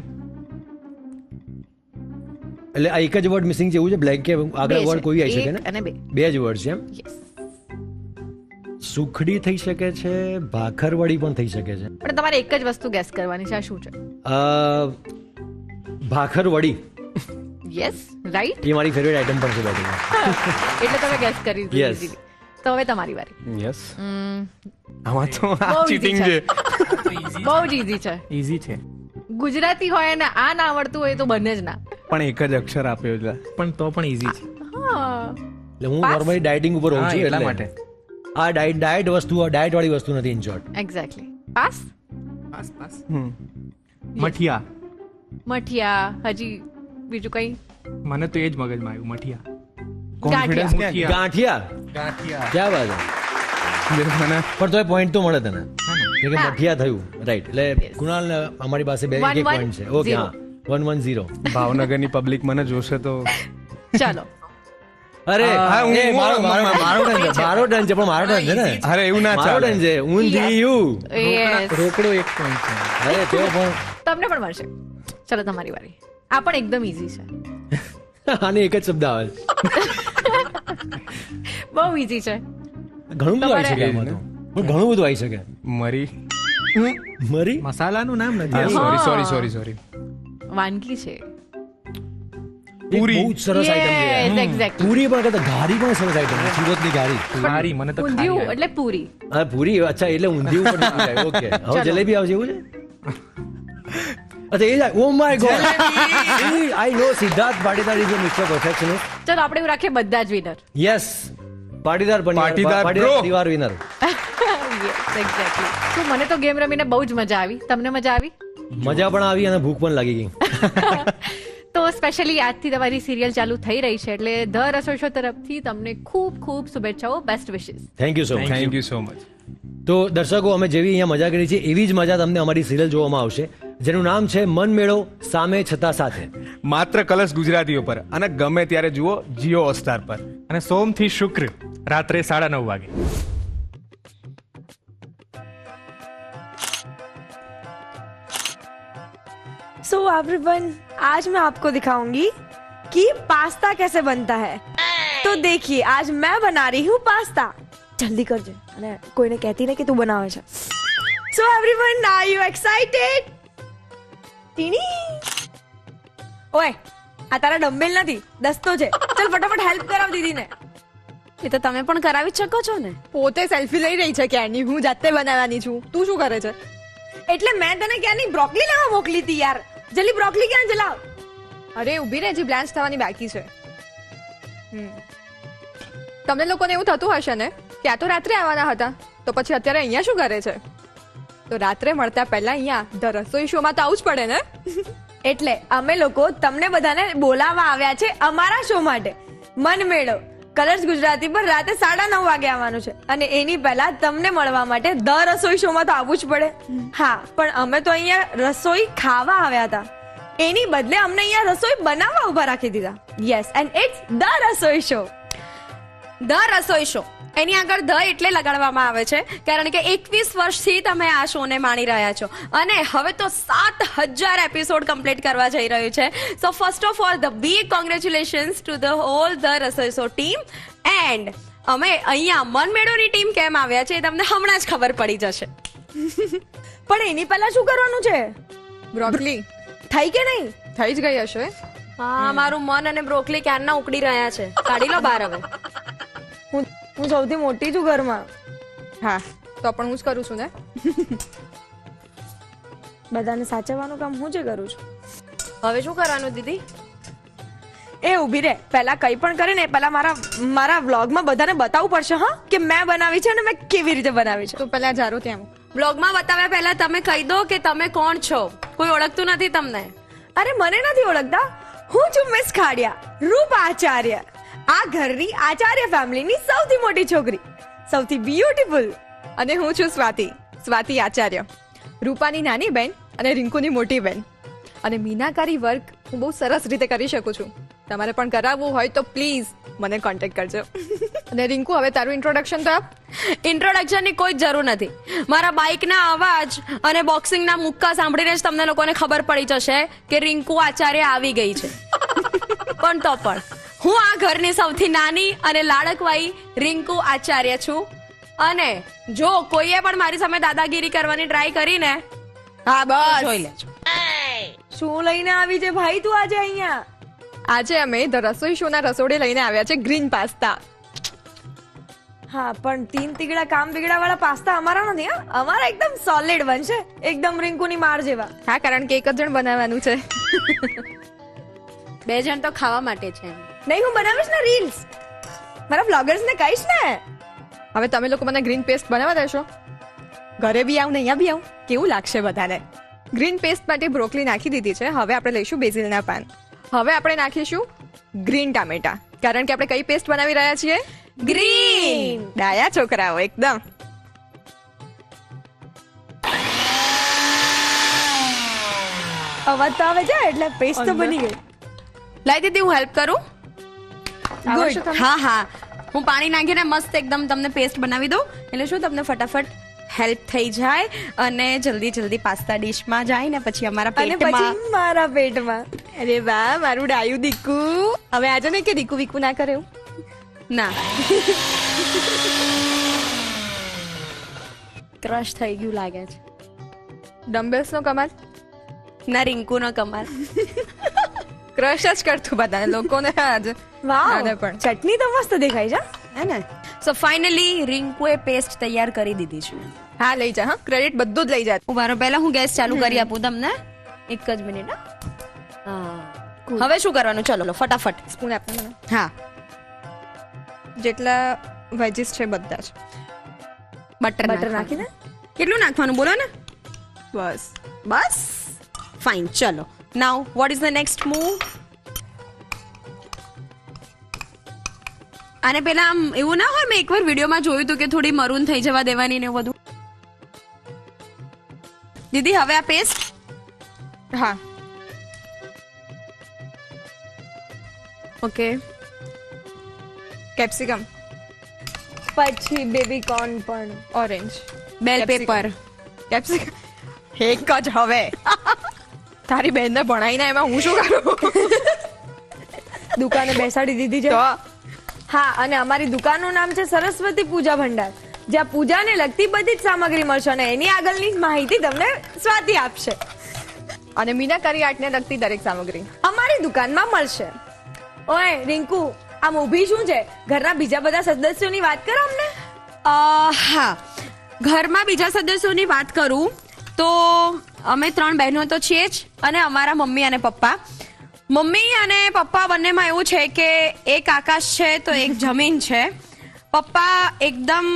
એટલે આ એક જ વર્ડ મિસિંગ છે એવું છે, બ્લેક કે આગળ વર્ડ કોઈ આવી શકે ને? અને બે. બે જ વર્ડ છે એમ. યસ. સુખડી થઈ શકે છે, ભાખરવડી પણ થઈ શકે છે. પણ તમારે એક જ વસ્તુ ગેસ કરવાની છે, આ શું છે? Bhakarwadi yes right. એ મારી ફેવરેટ આઈટમ પણ છે બેટમાં. એટલે તમે ગેસ કરી દીધું Yes. easily. તો હવે તમારી વારી. યસ હમ, આમાં તો બહુ easy ચીટિંગ છે. છે. બહુ જ ઇઝી છે. ઇઝી છે ગુજરાતી હોય અને આ ના આવડતું હોય તો બને જ ના. પણ એક જ અક્ષર આપ્યો એટલે પણ તો પણ ઇઝી છે. હા. એટલે હું Pass? નોર્મલી ડાયટિંગ ઉપર હોઉં હા, છું એટલા એટલે માટે. આ ડાયટ વાળી વસ્તુ નથી in short. Exactly. Pass. Pass pass. Hmm. મઠિયા. મઠિયા. હજી બીજું કઈ? મને તો એ જ મગજમાં આવ્યું મઠિયા. કોન્ફિડન્સ ગાંઠિયા. ક્યાં ગાંઠિયા. ગાંઠિયા. ક્યાં વાત છે. મને પણ તો એ પોઈન્ટ તો મળે તને કે હા. મઠિયા થયું રાઈટ. એટલે કુણાલ અમારી પાસે બે એક પોઈન્ટ છે. ઓકે. 1-1-0. હા 1-1-0. ભાવનગરની પબ્લિક મને જોશે તો ચાલો. અરે હા, હું- એ મારો ટર્ન છે પણ મારો ટર્ન છે ને. અરે એવું ના મારો ચાલે ટર્ન છે. ઊંધિયું. Yes. રોકડો એક પોઈન્ટ છે. અરે તેઓ પણ તમને પણ મળશે. ચલો તમારી વારી. આ પણ એકદમ ઈઝી છે. આને એક જ શબ્દ આવે છે. બહુ ઈઝી છે. ઘણું બધું આવી શકે તમારે- આમાં તો. પણ ઘણું બધું આવી શકે. મરી મરી મસાલાનું નામ નથી. સોરી વાનગી છે. પૂરી. બહુ જ સરસ આઈટમ છે. Yes, exactly. પૂરી પણ કરતા ઘારી પણ સરસ આઈટમ છે. સુરતની ઘારી. ખારી મને તો ખારી ઊંધિયું આવે. એટલે પૂરી. હા પૂરી અચ્છા એટલે ઊંધિયું પણ નીકળી જાય. ઓકે હવે ચાલો. જલેબી આવશે એવું છે. અચ્છા એ oh my god I know Siddharth Patidar is a mister perfectionist. ચલો આપણે એવું રાખીએ બધા જ winner. Yes Patidar Patidar bro. પરિવાર વિનર. એક્ઝેક્ટલી. તો મને તો ગેમ રમીને બહુ જ મજા આવી. તમને મજા આવી? મજા પણ આવી અને ભૂખ પણ લાગી ગઈ. તો સ્પેશિયલી આજથી તમારી સિરિયલ ચાલુ થઈ રહી છે એટલે ધ રસોઈ શો તરફથી તમને ખૂબ ખૂબ શુભેચ્છાઓ. Best wishes. Thank you so much. Thank you so much. તો દર્શકો અમે જેવી અહીંયા મજા કરી છે એવી જ મજા તમને અમારી સિરિયલ જોવામાં આવશે જેનું નામ છે મન મેળો સામે છતાં સાથે. માત્ર કલર્સ ગુજરાતીઓ પર અને ગમે ત્યારે જુઓ જીઓ હોટસ્ટાર પર. અને સોમથી શુક્ર રાત્રે 9:30 વાગે. सो एवरीवन आज मैं आपको दिखाऊंगी कि पास्ता कैसे बनता है. तो देखिए आज मैं बना रही हूँ पास्ता. जल्दी करजे અને કોઈને કહેતી ને કે તું બનાવે છે. સો એવરીવન આર યુ એક્સાઇટેડ? ટીની ઓય આ તારા ડમ્બેલ નથી દસ્તો છે. ચલ ફટાફટ હેલ્પ કરાવ દીદીને. એ તો તમે પણ કરાવી જ શકો છો ને. પોતે સેલ્ફી લઈ રહી છે ક્યારની, હું જાતે બનાવવાની છું. તું શું કરે છે? એટલે મેં તને ક્યાંની બ્રોકલી લેવા મોકલી હતી યાર. જલ્દી બ્રોકલી ક્યાં જલાવ. અરે ઊભી રહે, હજી બ્લાન્ચ થવાની બાકી છે. તમને લોકોને એવું થતું હશે ને કે આ તો રાત્રે આવવાના હતા તો પછી અત્યારે અહીંયા શું કરે છે? તો રાત્રે મળતા પહેલા અહીંયા ધ રસોઈ શો માં તો આવું જ પડે ને. એટલે અમે લોકો તમને બધાને બોલાવવા આવ્યા છે અમારા શો માટે. મન મેળો કલર્સ ગુજરાતી પર રાતે 9:30 વાગે આવવાનું છે અને એની પહેલા તમને મળવા માટે ધ રસોઈ શો માં તો આવવું જ પડે. હા પણ અમે તો અહીંયા રસોઈ ખાવા આવ્યા હતા એની બદલે અમને અહીંયા રસોઈ બનાવવા ઉભા રાખી દીધા. Yes and it's the Rasoi show. The Rasoi show એની આગળ ધ એટલે લગાડવામાં આવે છે કારણ કે 21 વર્ષથી તમે આ શોને માણી રહ્યા છો અને હવે તો 7000 એપિસોડ કમ્પ્લીટ કરવા જઈ રહ્યું છે. So first of all the big congratulations to the whole the Rasoi show team. And અમે અહીંયા મન મેળોની ટીમ કેમ આવ્યા છે એ તમને હમણાં જ ખબર પડી જશે. પણ એની પહેલા શું કરવાનું છે? બ્રોકલી થઈ કે નહીં? થઈ જ ગઈ હશે. હા મારું મન અને બ્રોકલી ક્યારના ઉકળી રહ્યા છે. કાઢી લો બહાર હવે. હું સૌથી મોટી છું ઘરમાં. હા તો પણ હું જ કરું છું ને. બધાને સાચવવાનું કામ હું જ કરું છું. હવે શું કરવાનું દીદી? એ ઊભી રે પહેલા કઈ પણ કરે ને પહેલા મારા વ્લોગમાં બધાને બતાવવું પડશે હા કે મેં બનાવી છે અને મેં કેવી રીતે બનાવી છે. તો પહેલા જારો ત્યાં મૂક. બ્લોગમાં બતાવ્યા પહેલા તમે કહી દો કે તમે કોણ છો. કોઈ ઓળખતું નથી તમને. અરે મને નથી ઓળખતા. હું છું મિસ ખાડિયા રૂપ આચાર્ય. આ ઘરની આચાર્ય ફેમિલીની સૌથી મોટી છોકરી, સૌથી બ્યુટીફુલ. અને હું છું સ્વાતિ આચાર્ય, રૂપાની નાની બેન અને રિંકુની મોટી બેન. અને મીનાકારી વર્ક હું બહુ સરસ રીતે કરી શકું છું. તમારે પણ કરાવવું હોય તો પ્લીઝ મને કોન્ટેક્ટ કરજો. અને રિંકુ, હવે તારું ઇન્ટ્રોડક્શન તો આપ. ઇન્ટ્રોડક્શનની કોઈ જ જરૂર નથી. મારા બાઇકના અવાજ અને બોક્સિંગના મુક્કા સાંભળીને જ તમને લોકોને ખબર પડી જશે કે રિંકુ આચાર્ય આવી ગઈ છે. પણ તો પણ હું આ ઘરની સૌથી નાની અને લાડકવાઈ રિંકુ આચાર્ય છું. અને જો કોઈએ પણ મારી સામે દાદાગીરી કરવાની ટ્રાય કરીને, હા બસ જોઈ લેજો. શું લઈને આવી છે ભાઈ તું આજે અહીંયા? આજે અમે ધ રસોઈ શોના રસોડે લઈને આવ્યા છે ગ્રીન પાસ્તા. હા, પણ 3 તીગડા કામ બીગડા વાળા પાસ્તા અમારા નથી. હા, અમારા એકદમ સોલિડ બનશે, એકદમ રિંકુની માર જેવા. હા, કારણ કે એક જ જણ બનાવવાનું છે. 2 જણ તો ખાવા માટે છે. નહીં, હું બનાવીશ ને રીલ્સ, મારા બ્લોગર્સ ને કહીશ ને. હવે તમે લોકો મને ગ્રીન પેસ્ટ બનાવવા દેશો? ઘરે બી આવું ને અહીંયા બી આવું, કેવું લાગશે બધાને? ગ્રીન પેસ્ટ માટે બ્રોકલી નાખી દીધી છે. હવે આપણે લઈશું બેઝિલના પાન. હવે આપણે નાખીશું ગ્રીન ટામેટા, કારણ કે આપણે કઈ પેસ્ટ બનાવી રહ્યા છીએ? ગ્રીન. ડાયા છોકરાઓ એકદમ. અવાજ તો આવે છે એટલે પેસ્ટ તો બની ગઈ. લાઈ દીદી, હું હેલ્પ કરું? આવડશે તમને? હા હા, હું પાણી નાખીને મસ્ત એકદમ તમને પેસ્ટ બનાવી દઉં, એટલે શું તમને ફટાફટ હેલ્પ થઈ જાય અને જલ્દી જલ્દી પાસ્તા ડીશમાં જાય ને પછી અમારા અને પેટમાં. પછી મારા પેટમાં. અરે વાહ, મારું ડાયું દીકુ. હવે આજે ને કે દીકુ વિકુ ના કરે એવું. ના, ક્રશ થઈ ગયું લાગે છે. ડમ્બેલ્સ નો કમાલ, ના રિંકુનો કમાલ. ક્રશ જ કરતું બધાને લોકોને આજ. વાવ, આને પણ. ચટણી તો મસ્ત દેખાય છે. હે ને? સો ફાઇનલી રિંકુએ પેસ્ટ તૈયાર કરી દીધી છે. હા, લઈ જા. હા, ક્રેડિટ બધું જ લઈ જા. ઉભારો, પહેલા હું ગેસ ચાલુ કરી આપું તમને. એક જ મિનિટ. હા, હવે શું કરવાનું? ચલો ફટાફટ સ્પૂન આપને મને. હા, જેટલા વેજીસ છે બધા જ. બટર નાખીને કેટલું નાખવાનું બોલો ને? બસ. બસ, ફાઇન. ચલો, નાઉ what is the next move? અને પેલા આમ એવું ના હોય, મેં એકવાર વિડીયોમાં જોયું હતું કે થોડી મરૂન થઈ જવા દેવાની ને એવું બધું. દીદી, હવે આ પેસ્ટ. હા, ઓકે. કેપ્સિકમ, પછી બેબી કોર્ન પણ. ઓરેન્જ, બેલ Capsicum. પેપર. કેપ્સિકમ એક જ. હવે તારી બેનને ભણાઈને એમાં હું શું કરું? દુકાને બેસાડી દીધી છે. તો હા, અને અમારી દુકાનનું નામ છે સરસ્વતી પૂજા ભંડાર, જ્યાં પૂજાને લગતી બધી જ સામગ્રી મળશે અને એની આગળની માહિતી તમને સ્વાતિ આપશે. અને મીનાકારી આર્ટને લગતી દરેક સામગ્રી અમારી દુકાનમાં મળશે. ઓય રિંકુ, આમ ઊભી શું છે? ઘરના બીજા બધા સદસ્યોની વાત કરો અમને. હા, ઘરમાં બીજા સદસ્યોની વાત કરું તો અમે 3 બહેનો તો છીએ જ, અને અમારા મમ્મી અને પપ્પા. મમ્મી અને પપ્પા બંનેમાં એવું છે કે એક આકાશ છે તો એક જમીન છે. પપ્પા એકદમ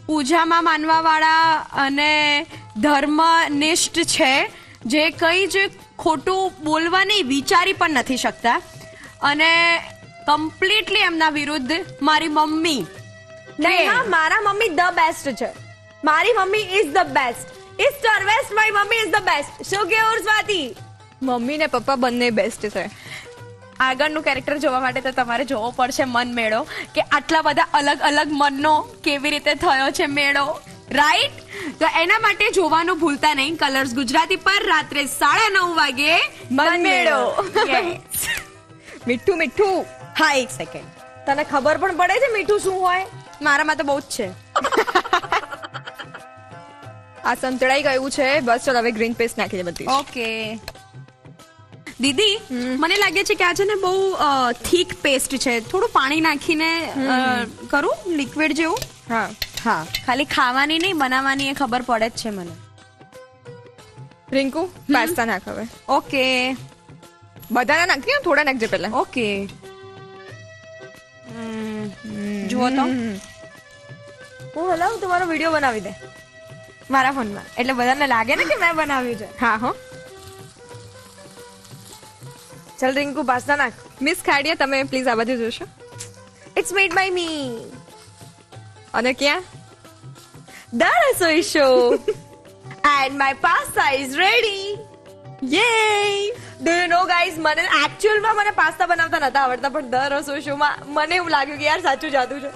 પૂજામાં માનવાવાળા અને ધર્મનિષ્ઠ છે, જે કંઈ જ ખોટું બોલવાની વિચારી પણ નથી શકતા. અને કમ્પ્લીટલી એમના વિરુદ્ધ મારી મમ્મી. નહીં, હા, મારા મમ્મી ધ બેસ્ટ છે. મારી mummy is the best. East or west, my mummy is the best. શું કેવું સ્વાતિ? મમ્મી ને પપ્પા બંને બેસ્ટ છે. આગળનું કેરેક્ટર જોવા માટે તો તમારે જોવો પડશે મન મેળો, કે આટલા બધા અલગ અલગ મનનો કેવી રીતે થયો છે મેળો, રાઈટ? તો એના માટે જોવાનું ભૂલતા નહીં. કલર્સ ગુજરાતી પર રાત્રે 9:30 વાગે મન મેળો. Yes. મીઠું મીઠું. હા, એક સેકન્ડ. તને ખબર પણ પડે છે મીઠું શું હોય? મારામાં તો બહુ જ છે. આ સંતળાઈ ગયું છે. બસ ચાલ, હવે ગ્રીન પેસ્ટ નાખી દે બધી. ઓકે દીદી, મને લાગે છે કે આ છે ને બહુ થીક પેસ્ટ છે. થોડું પાણી નાખીને કરું, લિક્વિડ જેવું. હા, હા, ખાલી ખાવાની નહીં, બનાવવાની એ ખબર પડે જ છે મને. રિંકુ, પાસ્તા નાખ હવે. ઓકે બધાના નાખી, થોડા નાખજે પહેલા. ઓકે, જુઓ તો હું હલાવું, તમારો વિડીયો બનાવી દે મારા ફોનમાં, એટલે બધાને લાગે ને કે મેં બનાવ્યું છે. હા હો. ચલ રિંકુ, પાસ્તા નાખ. મિસ ખાડિયા, તમે પ્લીઝ આ બાજુ જોશો. It's made by me. અને ક્યાં? The Rasoi show. and my pasta is ready. Yay! Do you know guys, મને actualમાં મને પાસ્તા બનાવતા નતા આવડતા, પણ ધ રસોઈ શોમાં મને એવું લાગ્યું કે યાર સાચું જાદુ છે.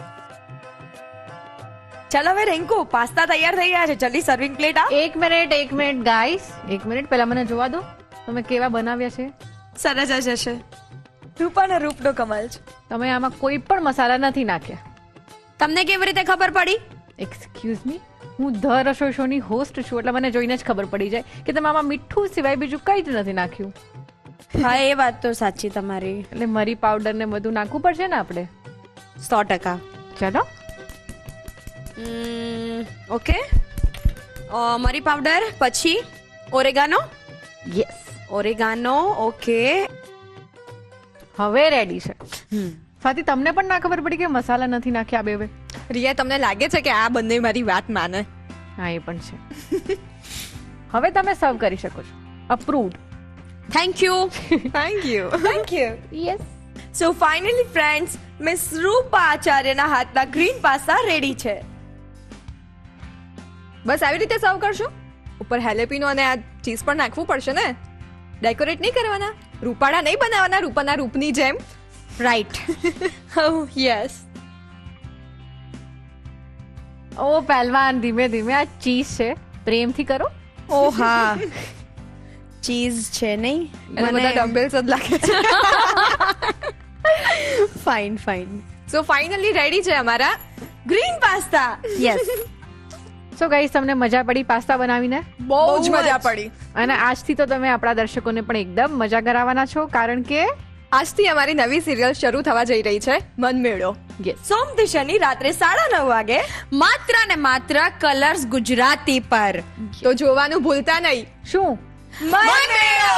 ચાલો હવે રિંકુ, પાસ્તા તૈયાર થઈ ગયા છે, જલ્દી સર્વિંગ પ્લેટ આપ. એક મિનિટ ગાઈસ, એક મિનિટ પહેલા મને જોવા દો તમે કેવા બનાવ્યા છે. સરસ જ હશે. રૂપાના રૂપનો કમાલ છે. તમે આમાં કોઈ પણ મસાલા નથી નાખ્યા. તમને કેવી રીતે ખબર પડી? એક્સક્યુઝ મી, હું ધ રસોઈ શોની હોસ્ટ છું, એટલે મને જોઈને જ ખબર પડી જાય કે તમે આમાં મીઠું સિવાય બીજું કંઈ જ નથી નાખ્યું. હા, એ વાત તો સાચી તમારી. એટલે મરી પાવડર ને બધું નાખવું પડશે ને આપણે. 100%. ચલો. ઓકે, મરી પાવડર, પછી ઓરેગાનો. Yes, oregano. ઓકે, હવે રેડી છે. સ્વાતિ, તમને પણ ના ખબર પડી કે મસાલા નથી નાખ્યા બે. રિયા, તમને લાગે છે કે આ બંને મારી વાત માને? હા, એ પણ છે. હવે તમે સર્વ કરી શકો છો. Approved. Thank you. Thank you. Thank you. Yes. So finally friends, Miss Rupa આચાર્યના હાથના ગ્રીન પાસ્તા રેડી છે. બસ આવી રીતે સર્વ કરશો? ઉપર હેલેપીનો અને આ ચીઝ પણ નાખવું પડશે ને? ડેકોરેટ નહીં કરવાના? રૂપાળા નહીં બનાવવાના રૂપાના રૂપની જેમ? રાઈટ. Oh yes. ઓ પહેલવાન, ધીમે ધીમે. આ ચીઝ છે, પ્રેમથી કરો. ઓ હા, ચીઝ છે નહીં? અને બધા ડમ્બેલ્સ જ લાગે છે. Fine fine. So finally ready છે અમારા green pasta. Yes. So guys, તમને મજા પડી પાસ્તા બનાવીને? બહુ જ મજા પડી. અને આજથી તો તમે આપણા દર્શકોને પણ એકદમ મજા કરાવવાના છો, કારણ કે આજથી અમારી નવી સિરિયલ શરૂ થવા જઈ રહી છે, મનમેળો. સોમથી શનિ રાત્રે 9:30 વાગે માત્ર ને માત્ર કલર્સ ગુજરાતી પર. તો જોવાનું ભૂલતા નહીં. શું મનમેળો.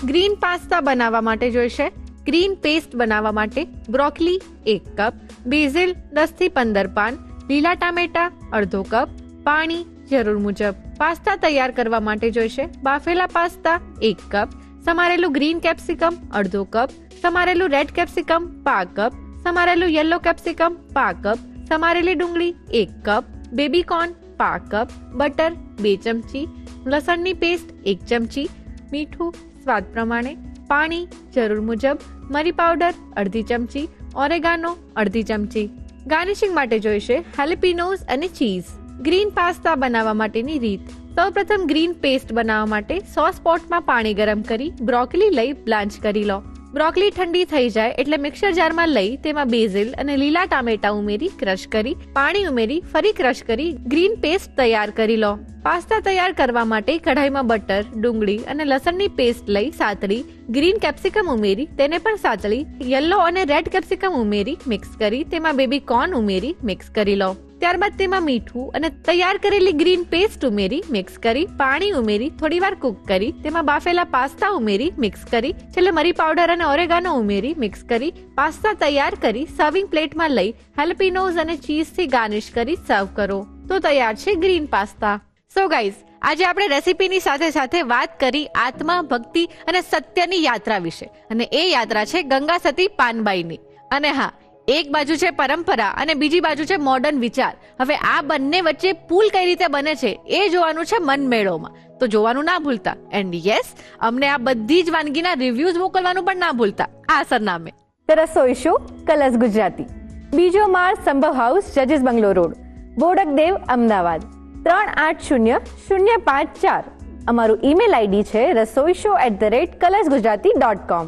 ગ્રીન પાસ્તા બનાવવા માટે જોઈશે ગ્રીન પેસ્ટ બનાવવા માટે બ્રોકોલી 1 કપ, બેઝિલ 10 થી 15 પાન, લીલા ટામેટા અડધો કપ, પાણી જરૂર મુજબ. પાસ્તા તૈયાર કરવા માટે જોઈશે બાફેલા પાસ્તા 1 કપ, સમારેલું ગ્રીન કેપ્સિકમ અડધો કપ, સમારેલું રેડ કેપ્સિકમ 5 કપ, સમારેલું યલો કેપ્સિકમ 5 કપ, સમારેલી ડુંગળી 1 cup, baby corn 5 cup, butter 2 ચમચી, લસણની પેસ્ટ 1 ચમચી, મીઠું સ્વાદ પ્રમાણે, પાણી જરૂર મુજબ, મરી પાવડર અડધી ચમચી, ઓરેગાનો અડધી ચમચી. ગાર્નિશિંગ માટે જોઈશે હેલેપિનોસ અને ચીઝ. ગ્રીન પાસ્તા બનાવવા માટેની રીત. સૌપ્રથમ ગ્રીન પેસ્ટ બનાવવા માટે સોસ પોટમાં પાણી ગરમ કરી બ્રોકોલી લઈ બ્લાન્ચ કરી લો. બ્રોકોલી ઠંડી થઈ જાય એટલે મિક્સર જારમાં લઈ તેમાં બેઝિલ અને લીલા ટામેટા ઉમેરી ક્રશ કરી, પાણી ઉમેરી ફરી ક્રશ કરી ગ્રીન પેસ્ટ તૈયાર કરી લો. પાસ્તા તૈયાર કરવા માટે કઢાઈમાં બટર, ડુંગળી અને લસણની પેસ્ટ લઈ સાતળી, ગ્રીન કેપ્સિકમ ઉમેરી તેને પણ સાતળી, યલો અને રેડ કેપ્સિકમ ઉમેરી મિક્સ કરી તેમાં બેબી કોર્ન ઉમેરી મિક્સ કરી લો. ત્યારબાદ તેમાં મીઠું અને તૈયાર કરેલી ગ્રીન પેસ્ટ ઉમેરી મિક્સ કરી, પાણી ઉમેરી થોડીવાર કુક કરી તેમાં બાફેલા પાસ્તા ઉમેરી મિક્સ કરી, છેલ્લે મરી પાવડર અને ઓરેગાનો ઉમેરી મિક્સ કરી પાસ્તા તૈયાર કરી સર્વિંગ પ્લેટમાં લઈ હેલેપિનોસ અને ચીઝથી ગાર્નિશ કરી સર્વ કરો. તો તૈયાર છે ગ્રીન પાસ્તા. સો ગાઈઝ, આજે આપણે રેસીપીની સાથે સાથે વાત કરી આત્મા, ભક્તિ અને સત્યની યાત્રા વિશે. અને એ યાત્રા છે ગંગા સતી પાનબાઈની. અને હા, એક બાજુ છે પરંપરા અને બીજી બાજુ છે મોડર્ન વિચાર. હવે આ બંને વચ્ચે પુલ કઈ રીતે બને છે એ જોવાનું છે મનમેળોમાં. તો જોવાનું ના ભૂલતા. એન્ડ યસ, અમને આ બધી જ વાનગીના રિવ્યુઝ મોકલવાનું પણ ના ભૂલતા આ સરનામે. The Rasoi show, colours Gujarati, બીજો માળ, સંભવ હાઉસ, જજીસ બંગલો રોડ, બોડકદેવ, અમદાવાદ 380054. અમારું ઈમેલ આઈડી છે rasoishow@colorsgujarati.com.